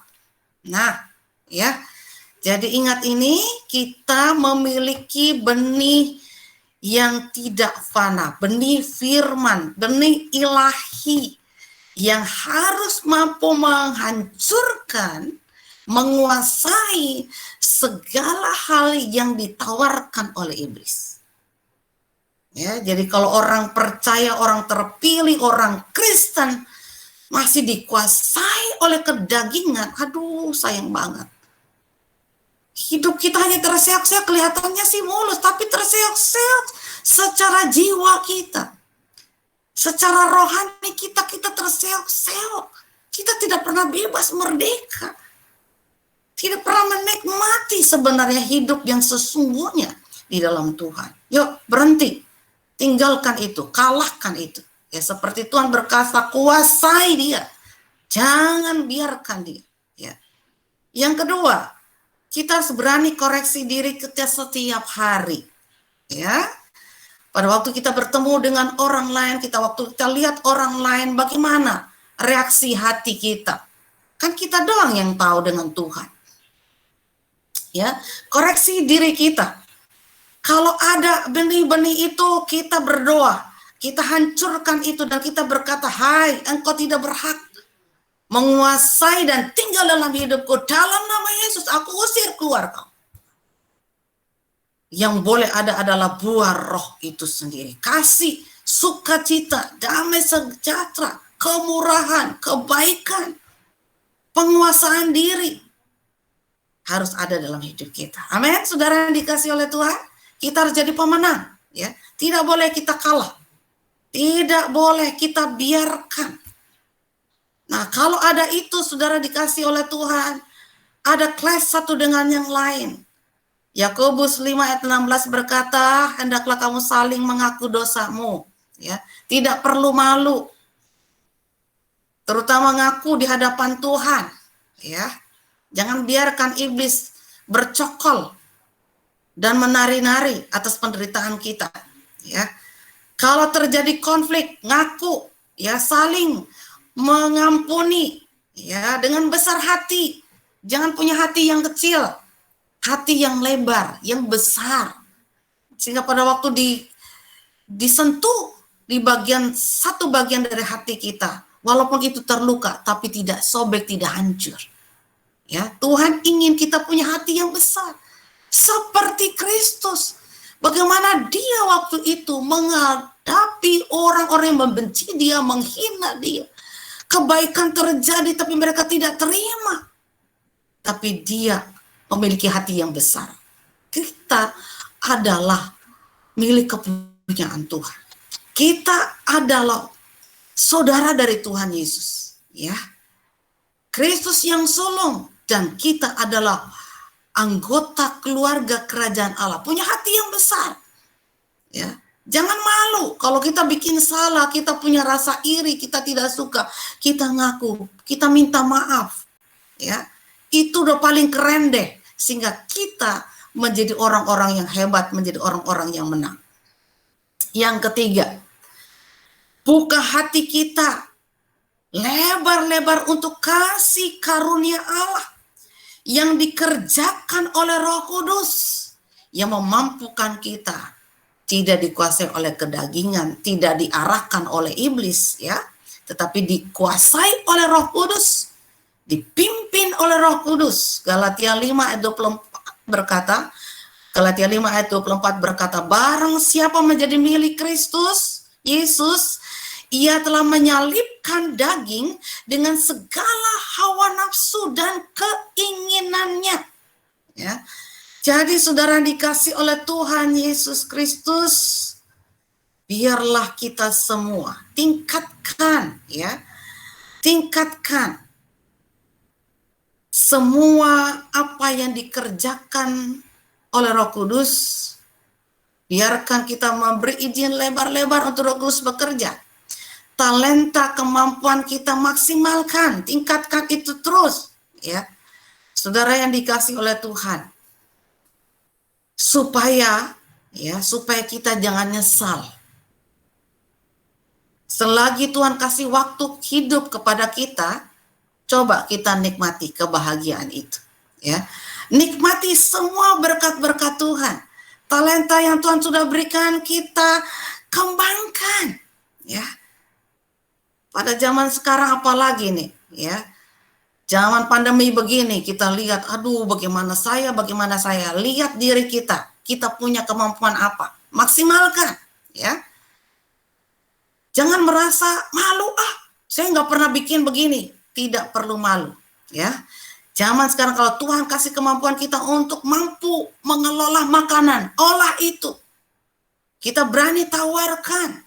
Speaker 2: Nah, ya, jadi ingat ini, kita memiliki benih yang tidak fana, benih firman, benih ilahi, yang harus mampu menghancurkan, menguasai segala hal yang ditawarkan oleh iblis. Ya, jadi kalau orang percaya, orang terpilih, orang Kristen masih dikuasai oleh kedagingan, aduh sayang banget. Hidup kita hanya terseok-seok, kelihatannya sih mulus, tapi terseok-seok secara jiwa kita. Secara rohani kita terseok-seok. Kita tidak pernah bebas, merdeka. Tidak pernah menikmati sebenarnya hidup yang sesungguhnya di dalam Tuhan. Yuk, berhenti. Tinggalkan itu, kalahkan itu. Ya, seperti Tuhan berkata, kuasai dia. Jangan biarkan dia. Ya. Yang kedua, kita harus berani koreksi diri kita setiap hari. Ya. Pada waktu kita bertemu dengan orang lain, waktu kita lihat orang lain, bagaimana reaksi hati kita. Kan kita doang yang tahu dengan Tuhan. Ya, koreksi diri kita. Kalau ada benih-benih itu, kita berdoa, kita hancurkan itu dan kita berkata, hai, engkau tidak berhak menguasai dan tinggal dalam hidupku. Dalam nama Yesus, aku usir keluar kau. Yang boleh ada adalah buah roh itu sendiri. Kasih, sukacita, damai sejahtera, kemurahan, kebaikan, penguasaan diri harus ada dalam hidup kita. Amin, saudara yang dikasih oleh Tuhan. Kita harus jadi pemenang, ya. Tidak boleh kita kalah. Tidak boleh kita biarkan. Nah, kalau ada itu, saudara dikasih oleh Tuhan, ada clash satu dengan yang lain. Yakobus 5 ayat 16 berkata, hendaklah kamu saling mengaku dosamu, ya. Tidak perlu malu. Terutama ngaku di hadapan Tuhan, ya. Jangan biarkan iblis bercokol dan menari-nari atas penderitaan kita, ya. Kalau terjadi konflik, ngaku, ya, saling mengampuni, ya, dengan besar hati. Jangan punya hati yang kecil, hati yang lebar, yang besar. Sehingga pada waktu disentuh di satu bagian dari hati kita, walaupun itu terluka, tapi tidak sobek, tidak hancur. Ya, Tuhan ingin kita punya hati yang besar, seperti Kristus. Bagaimana dia waktu itu menghadapi orang-orang yang membenci dia, menghina dia. Kebaikan terjadi, tapi mereka tidak terima. Tapi dia memiliki hati yang besar. Kita adalah milik kepunyaan Tuhan. Kita adalah saudara dari Tuhan Yesus, ya. Kristus yang sulung, dan kita adalah anggota keluarga kerajaan Allah, punya hati yang besar, ya. Jangan malu kalau kita bikin salah, kita punya rasa iri, kita tidak suka, kita ngaku, kita minta maaf, ya. Itu udah paling keren deh, sehingga kita menjadi orang-orang yang hebat, menjadi orang-orang yang menang. Yang ketiga, buka hati kita lebar-lebar untuk kasih karunia Allah yang dikerjakan oleh Roh Kudus, yang memampukan kita, tidak dikuasai oleh kedagingan, tidak diarahkan oleh iblis, ya, tetapi dikuasai oleh Roh Kudus, dipimpin oleh Roh Kudus. Galatia 5 ayat 24 berkata, Galatia 5 ayat 24 berkata, barang siapa menjadi milik Kristus Yesus, ia telah menyalibkan daging dengan segala hawa nafsu dan keinginannya. Ya. Jadi saudara dikasih oleh Tuhan Yesus Kristus, biarlah kita semua tingkatkan, ya, tingkatkan semua apa yang dikerjakan oleh Roh Kudus. Biarkan kita memberi izin lebar-lebar untuk Roh Kudus bekerja. Talenta, kemampuan kita maksimalkan, tingkatkan itu terus, ya. Saudara yang dikasih oleh Tuhan, supaya kita jangan nyesal. Selagi Tuhan kasih waktu hidup kepada kita, coba kita nikmati kebahagiaan itu, ya. Nikmati semua berkat-berkat Tuhan. Talenta yang Tuhan sudah berikan, kita kembangkan, ya. Pada zaman sekarang apalagi nih, ya. Zaman pandemi begini, kita lihat, aduh bagaimana saya, lihat diri kita punya kemampuan apa, maksimalkan, ya. Jangan merasa malu, saya nggak pernah bikin begini, tidak perlu malu, ya. Zaman sekarang kalau Tuhan kasih kemampuan kita untuk mampu mengelola makanan, olah itu. Kita berani tawarkan.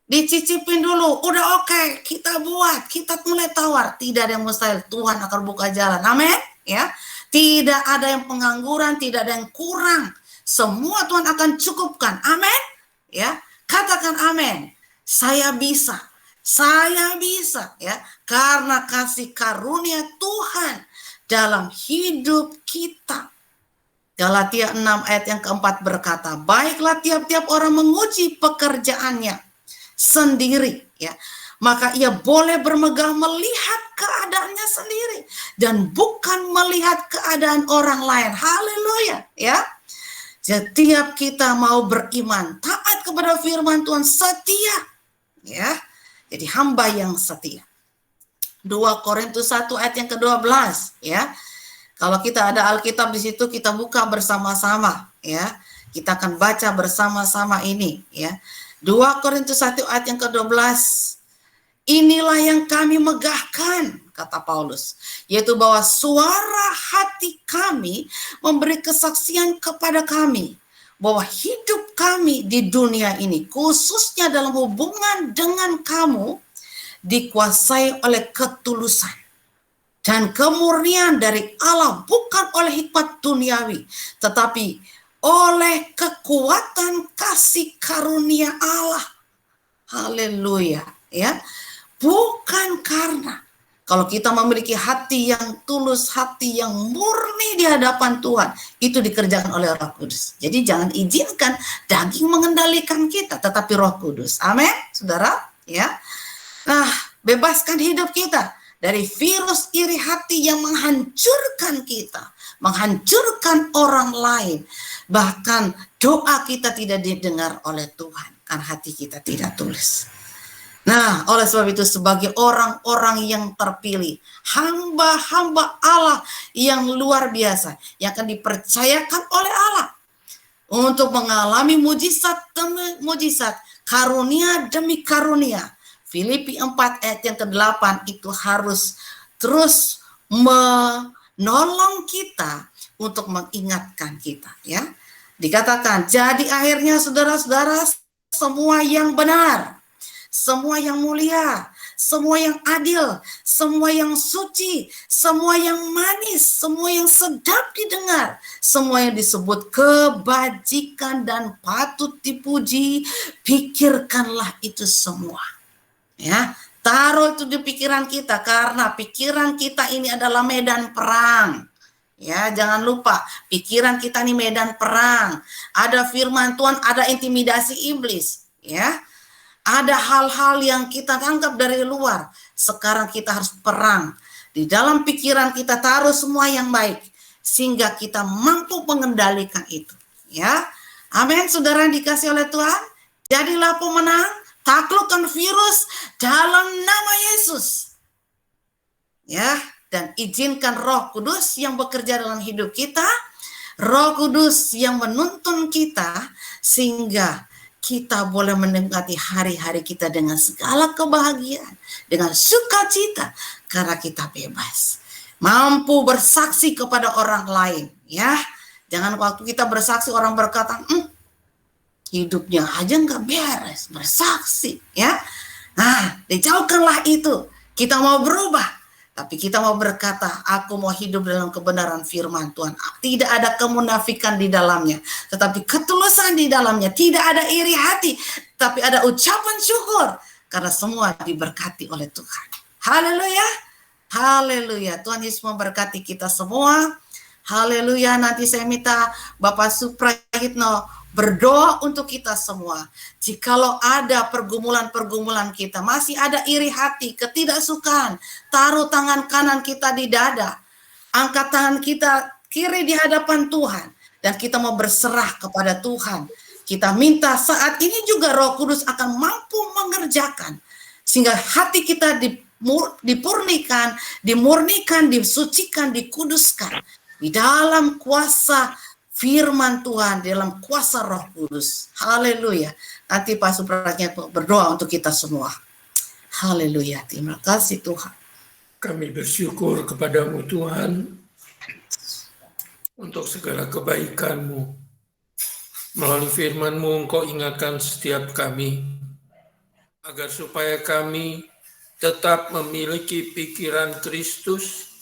Speaker 2: Dicicipin dulu, udah oke, kita buat, kita mulai tawar. Tidak ada yang mustahil, Tuhan akan buka jalan. Amin, ya. Tidak ada yang pengangguran, tidak ada yang kurang. Semua Tuhan akan cukupkan. Amin, ya. Katakan amin. Saya bisa, ya. Karena kasih karunia Tuhan dalam hidup kita. Galatia 6 ayat yang keempat berkata, baiklah tiap-tiap orang menguji pekerjaannya sendiri, ya, maka ia boleh bermegah melihat keadaannya sendiri dan bukan melihat keadaan orang lain. Haleluya, ya. Setiap kita mau beriman, taat kepada firman Tuhan, setia, ya. Jadi hamba yang setia. 2 Korintus 1 ayat yang ke-12, ya. Kalau kita ada Alkitab di situ, kita buka bersama-sama, ya. Kita akan baca bersama-sama ini, ya. 2 Korintus 1 ayat yang ke-12. Inilah yang kami megahkan kata Paulus. Yaitu bahwa suara hati kami memberi kesaksian kepada kami bahwa hidup kami di dunia ini, khususnya dalam hubungan dengan kamu, dikuasai oleh ketulusan dan kemurnian dari Allah, bukan oleh hikmat duniawi, tetapi oleh kekuatan kasih karunia Allah. Haleluya, ya. Bukan karena kalau kita memiliki hati yang tulus, hati yang murni di hadapan Tuhan, itu dikerjakan oleh Roh Kudus. Jadi jangan izinkan daging mengendalikan kita, tetapi Roh Kudus. Amin, saudara, ya. Nah, bebaskan hidup kita dari virus iri hati yang menghancurkan kita, menghancurkan orang lain. Bahkan doa kita tidak didengar oleh Tuhan, karena hati kita tidak tulus. Nah, oleh sebab itu sebagai orang-orang yang terpilih, hamba-hamba Allah yang luar biasa, yang akan dipercayakan oleh Allah untuk mengalami mujizat demi mujizat, karunia demi karunia. Filipi 4 ayat yang ke-8 itu harus terus menolong kita untuk mengingatkan kita, ya. Dikatakan, jadi akhirnya saudara-saudara, semua yang benar, semua yang mulia, semua yang adil, semua yang suci, semua yang manis, semua yang sedap didengar, semua yang disebut kebajikan dan patut dipuji, pikirkanlah itu semua. Ya, taruh itu di pikiran kita, karena pikiran kita ini adalah medan perang. Ya, jangan lupa, pikiran kita ini medan perang. Ada firman Tuhan, ada intimidasi iblis, ya. Ada hal-hal yang kita tangkap dari luar. Sekarang kita harus perang. Di dalam pikiran kita taruh semua yang baik, sehingga kita mampu mengendalikan itu. Ya, amin, saudara yang dikasih oleh Tuhan. Jadilah pemenang, taklukkan virus dalam nama Yesus. Ya, dan izinkan Roh Kudus yang bekerja dalam hidup kita, Roh Kudus yang menuntun kita, sehingga kita boleh menikmati hari-hari kita dengan segala kebahagiaan, dengan sukacita, karena kita bebas. Mampu bersaksi kepada orang lain, ya. Jangan waktu kita bersaksi orang berkata, hidupnya aja nggak beres, bersaksi, ya. Nah, dijauhkanlah itu. Kita mau berubah, tapi kita mau berkata, aku mau hidup dalam kebenaran firman Tuhan. Tidak ada kemunafikan di dalamnya, tetapi ketulusan di dalamnya. Tidak ada iri hati, tapi ada ucapan syukur, karena semua diberkati oleh Tuhan. Haleluya, haleluya. Tuhan Yesus memberkati kita semua. Haleluya. Nanti saya minta Bapak Suprayitno berdoa untuk kita semua. Jikalau ada pergumulan-pergumulan kita, masih ada iri hati, ketidaksukaan, taruh tangan kanan kita di dada, angkat tangan kita kiri di hadapan Tuhan, dan kita mau berserah kepada Tuhan. Kita minta saat ini juga Roh Kudus akan mampu mengerjakan, sehingga hati kita dipurnikan, dimurnikan, disucikan, dikuduskan di dalam kuasa firman Tuhan, dalam kuasa Roh Kudus. Haleluya. Nanti Pak Suprayitno berdoa untuk kita semua. Haleluya. Terima kasih Tuhan.
Speaker 3: Kami bersyukur kepadamu Tuhan untuk segala kebaikan-Mu. Melalui firman-Mu Engkau ingatkan setiap kami agar supaya kami tetap memiliki pikiran Kristus,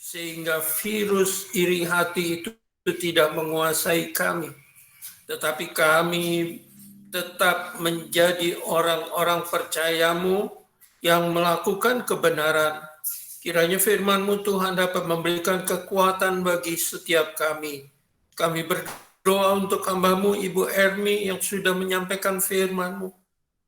Speaker 3: sehingga virus iri hati itu tidak menguasai kami, tetapi kami tetap menjadi orang-orang percaya-Mu yang melakukan kebenaran. Kiranya firman-Mu Tuhan dapat memberikan kekuatan bagi setiap kami. Kami berdoa untuk hamba-Mu Ibu Ermi yang sudah menyampaikan firman-Mu.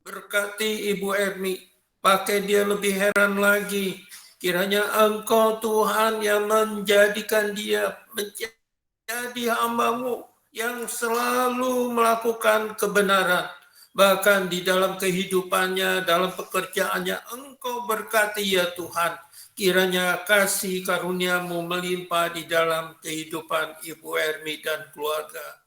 Speaker 3: Berkati Ibu Ermi, pakai dia lebih heran lagi. Kiranya Engkau Tuhan yang menjadikan dia menjadi hamba-Mu yang selalu melakukan kebenaran. Bahkan di dalam kehidupannya, dalam pekerjaannya, Engkau berkati ya Tuhan. Kiranya kasih karunia-Mu melimpah di dalam kehidupan Ibu Ermi dan keluarga.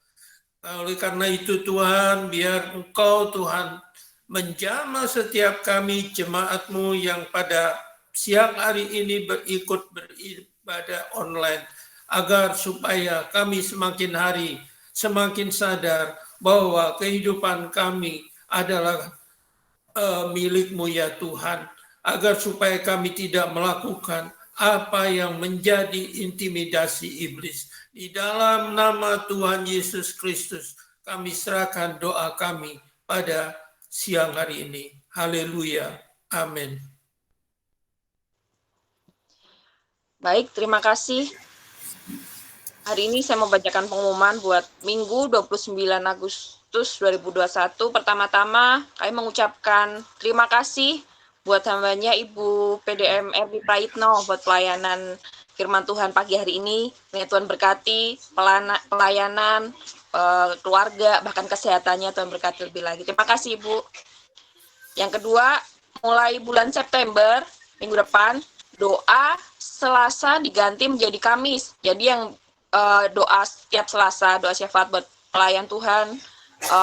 Speaker 3: Oleh karena itu Tuhan, biar Engkau Tuhan menjamah setiap kami jemaat-Mu yang pada siang hari ini berikut beribadah online, agar supaya kami semakin hari semakin sadar bahwa kehidupan kami adalah milik-Mu ya Tuhan, agar supaya kami tidak melakukan apa yang menjadi intimidasi iblis. Di dalam nama Tuhan Yesus Kristus, kami serahkan doa kami pada siang hari ini. Haleluya. Amin.
Speaker 1: Baik, terima kasih. Hari ini saya membacakan pengumuman buat Minggu 29 Agustus 2021. Pertama-tama, kami mengucapkan terima kasih buat hambanya Ibu PDM Erdi Praitno buat pelayanan firman Tuhan pagi hari ini. Tuhan berkati pelayanan, keluarga, bahkan kesehatannya Tuhan berkati lebih lagi. Terima kasih Ibu. Yang kedua, mulai bulan September, minggu depan, doa Selasa diganti menjadi Kamis. Jadi yang doa setiap Selasa, doa syafaat buat pelayan Tuhan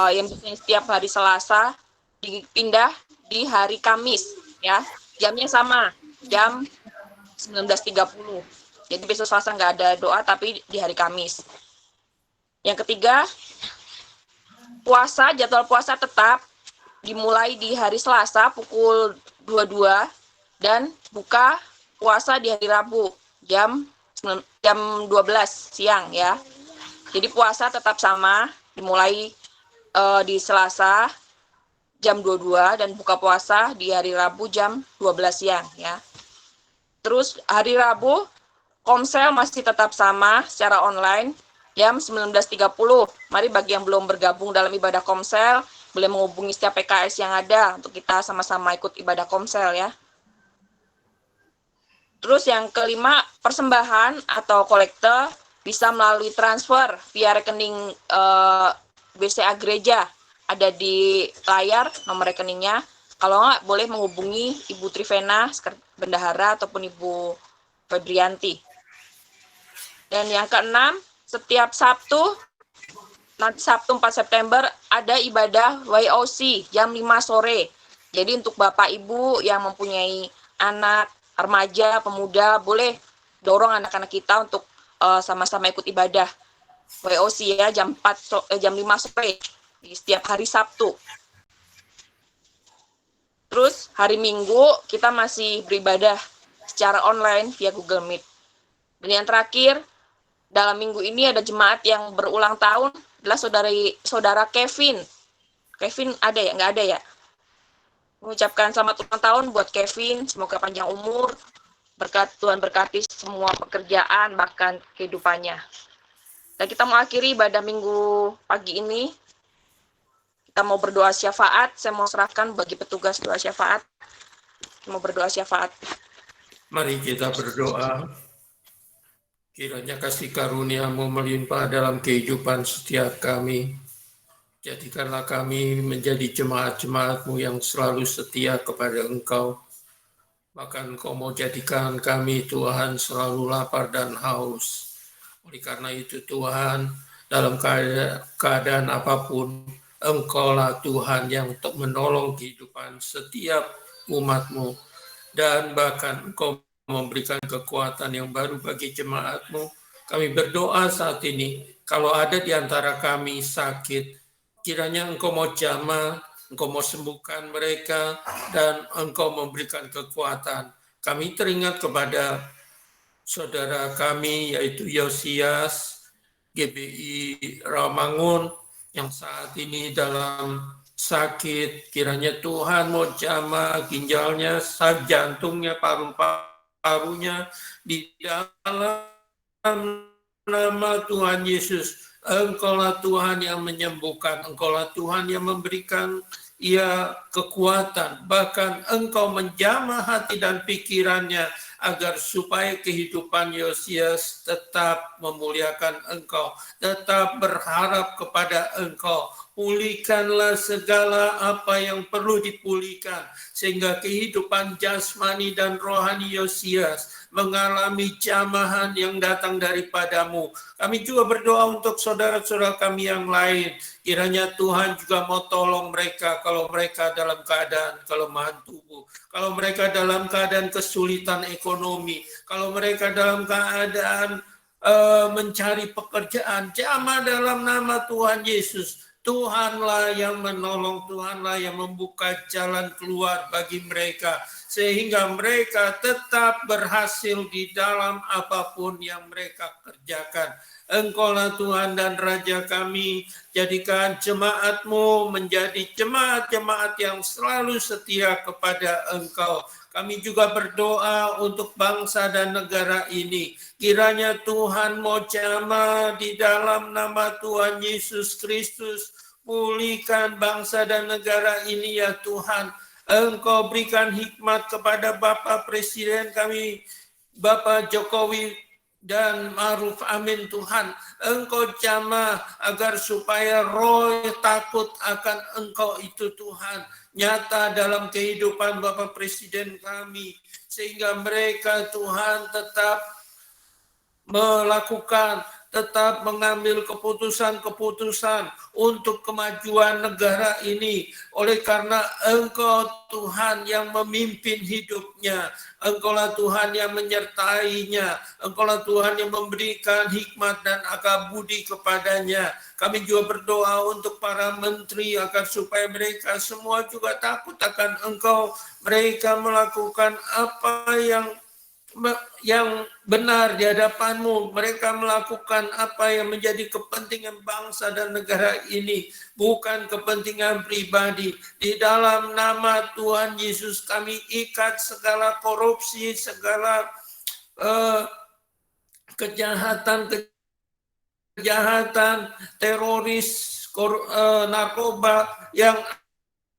Speaker 1: yang biasanya setiap hari Selasa dipindah di hari Kamis, ya. Jamnya sama, jam 19.30. Jadi besok Selasa nggak ada doa, tapi di hari Kamis. Yang ketiga, jadwal puasa tetap dimulai di hari Selasa pukul 22 dan buka puasa di hari Rabu jam 12 siang ya. Jadi puasa tetap sama, dimulai di Selasa jam 22 dan buka puasa di hari Rabu jam 12 siang ya. Terus hari Rabu Komsel masih tetap sama secara online jam 19.30. Mari bagi yang belum bergabung dalam ibadah Komsel, boleh menghubungi setiap PKS yang ada untuk kita sama-sama ikut ibadah Komsel ya. Terus yang kelima, persembahan atau kolekte bisa melalui transfer via rekening BCA Gereja. Ada di layar nomor rekeningnya. Kalau enggak, boleh menghubungi Ibu Trivena, Bendahara, ataupun Ibu Febrianti. Dan yang keenam, setiap Sabtu, nanti Sabtu 4 September, ada ibadah YOC jam 5 sore. Jadi untuk Bapak Ibu yang mempunyai anak, remaja, pemuda, boleh dorong anak-anak kita untuk sama-sama ikut ibadah WOC ya jam 5 sore di setiap hari Sabtu. Terus hari Minggu kita masih beribadah secara online via Google Meet. Dan yang terakhir, dalam minggu ini ada jemaat yang berulang tahun adalah saudara Kevin. Kevin ada ya? Nggak ada ya? Mengucapkan selamat ulang tahun buat Kevin, semoga panjang umur, Tuhan berkati semua pekerjaan, bahkan kehidupannya. Dan kita mau akhiri ibadah minggu pagi ini, kita mau berdoa syafaat, saya mau serahkan bagi petugas doa syafaat, mau berdoa syafaat.
Speaker 3: Mari kita berdoa. Kiranya kasih karunia-Mu melimpah dalam kehidupan setiap kami. Jadikanlah kami menjadi jemaat-jemaat-Mu yang selalu setia kepada Engkau. Bahkan Engkau mau jadikan kami, Tuhan, selalu lapar dan haus. Oleh karena itu, Tuhan, dalam keadaan apapun, Engkau-lah Tuhan yang menolong kehidupan setiap umat-Mu. Dan bahkan Engkau memberikan kekuatan yang baru bagi jemaat-Mu. Kami berdoa saat ini, kalau ada di antara kami sakit, kiranya Engkau mau jamah, Engkau mau sembuhkan mereka, dan Engkau memberikan kekuatan. Kami teringat kepada saudara kami, yaitu Yosias, GBI Rawamangun, yang saat ini dalam sakit. Kiranya Tuhan mau jamah ginjalnya, jantungnya, paru-parunya, di dalam nama Tuhan Yesus. Engkaulah Tuhan yang menyembuhkan, Engkaulah Tuhan yang memberikan ia kekuatan, bahkan Engkau menjamah hati dan pikirannya agar supaya kehidupan Yosias tetap memuliakan Engkau, tetap berharap kepada Engkau. pulihkanlah segala apa yang perlu dipulihkan, sehingga kehidupan jasmani dan rohani Yosias mengalami jamahan yang datang daripadamu. Kami juga berdoa untuk saudara-saudara kami yang lain, kiranya Tuhan juga mau tolong mereka kalau mereka dalam keadaan kelemahan tubuh, kalau mereka dalam keadaan kesulitan ekonomi, kalau mereka dalam keadaan mencari pekerjaan, jamah dalam nama Tuhan Yesus. Tuhanlah yang menolong, Tuhanlah yang membuka jalan keluar bagi mereka, sehingga mereka tetap berhasil di dalam apapun yang mereka kerjakan. Engkaulah Tuhan dan Raja kami, jadikan jemaat-Mu menjadi jemaat-jemaat yang selalu setia kepada Engkau. Kami juga berdoa untuk bangsa dan negara ini. Kiranya Tuhan mau jamah di dalam nama Tuhan Yesus Kristus. Pulihkan bangsa dan negara ini ya Tuhan. Engkau berikan hikmat kepada Bapak Presiden kami, Bapak Jokowi dan Ma'ruf Amin Tuhan. Engkau jamah agar supaya roh takut akan Engkau itu Tuhan nyata dalam kehidupan Bapak Presiden kami, sehingga mereka Tuhan tetap melakukan, tetap mengambil keputusan-keputusan untuk kemajuan negara ini. Oleh karena Engkau Tuhan yang memimpin hidupnya, Engkaulah Tuhan yang menyertainya, Engkaulah Tuhan yang memberikan hikmat dan akal budi kepadanya. Kami juga berdoa untuk para menteri agar supaya mereka semua juga takut akan Engkau. Mereka melakukan apa yang benar di hadapan-Mu. Mereka melakukan apa yang menjadi kepentingan bangsa dan negara ini, bukan kepentingan pribadi. Di dalam nama Tuhan Yesus kami ikat segala korupsi, segala kejahatan, teroris, narkoba yang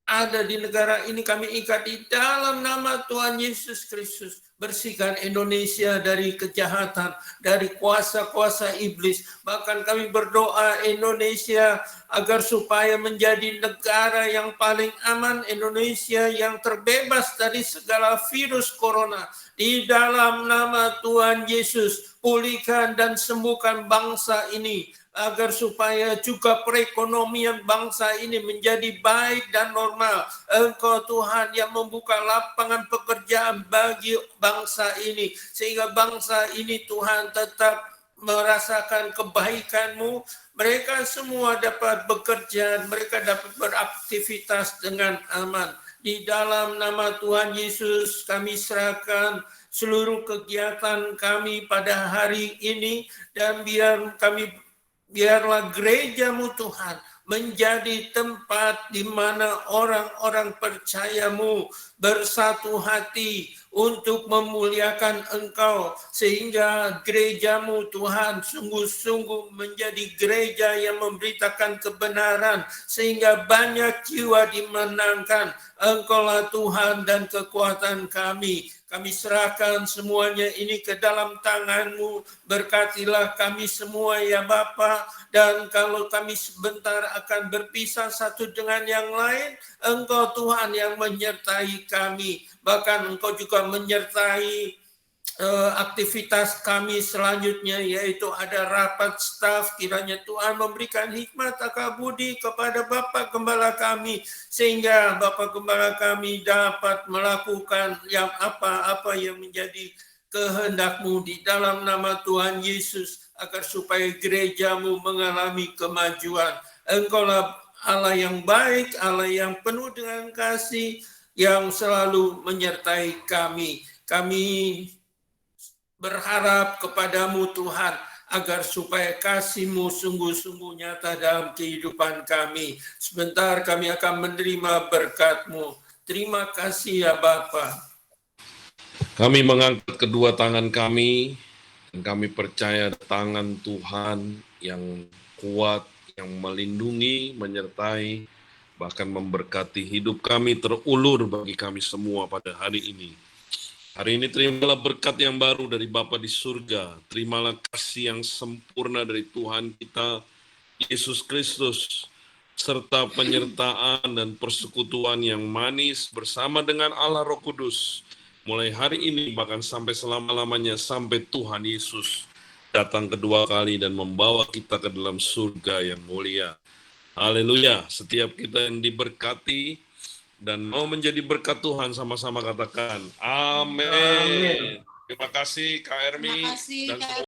Speaker 3: ada di negara ini, kami ikat di dalam nama Tuhan Yesus Kristus. Bersihkan Indonesia dari kejahatan, dari kuasa-kuasa iblis. Bahkan kami berdoa Indonesia agar supaya menjadi negara yang paling aman, Indonesia yang terbebas dari segala virus corona. Di dalam nama Tuhan Yesus, pulihkan dan sembuhkan bangsa ini, agar supaya juga perekonomian bangsa ini menjadi baik dan normal. Engkau Tuhan yang membuka lapangan pekerjaan bagi bangsa ini, sehingga bangsa ini Tuhan tetap merasakan kebaikan-Mu. Mereka semua dapat bekerja, mereka dapat beraktivitas dengan aman. Di dalam nama Tuhan Yesus kami serahkan seluruh kegiatan kami pada hari ini, dan biarlah gereja-Mu Tuhan menjadi tempat di mana orang-orang percaya-Mu bersatu hati untuk memuliakan Engkau, sehingga gereja-Mu Tuhan sungguh-sungguh menjadi gereja yang memberitakan kebenaran, sehingga banyak jiwa dimenangkan. Engkaulah Tuhan dan kekuatan kami. Kami serahkan semuanya ini ke dalam tangan-Mu. Berkatilah kami semua ya Bapa. Dan kalau kami sebentar akan berpisah satu dengan yang lain, Engkau Tuhan yang menyertai kami. Bahkan Engkau juga menyertai aktivitas kami selanjutnya, yaitu ada rapat staf. Kiranya Tuhan memberikan hikmat akal budi kepada Bapak Gembala kami, sehingga Bapak Gembala kami dapat melakukan yang apa-apa yang menjadi kehendak-Mu di dalam nama Tuhan Yesus, agar supaya gereja-Mu mengalami kemajuan. Engkaulah Allah yang baik, Allah yang penuh dengan kasih, yang selalu menyertai kami. Kami berharap kepada-Mu Tuhan, agar supaya kasih-Mu sungguh-sungguh nyata dalam kehidupan kami. Sebentar kami akan menerima berkat-Mu. Terima kasih ya Bapa.
Speaker 4: Kami mengangkat kedua tangan kami, dan kami percaya tangan Tuhan yang kuat, yang melindungi, menyertai, bahkan memberkati hidup kami terulur bagi kami semua pada hari ini. Hari ini terimalah berkat yang baru dari Bapa di surga. Terimalah kasih yang sempurna dari Tuhan kita, Yesus Kristus. serta penyertaan dan persekutuan yang manis bersama dengan Allah Roh Kudus, mulai hari ini bahkan sampai selama-lamanya, sampai Tuhan Yesus datang kedua kali dan membawa kita ke dalam surga yang mulia. Haleluya. Setiap kita yang diberkati dan mau menjadi berkat Tuhan, sama-sama katakan amin. Terima kasih Kak Ermi dan semua.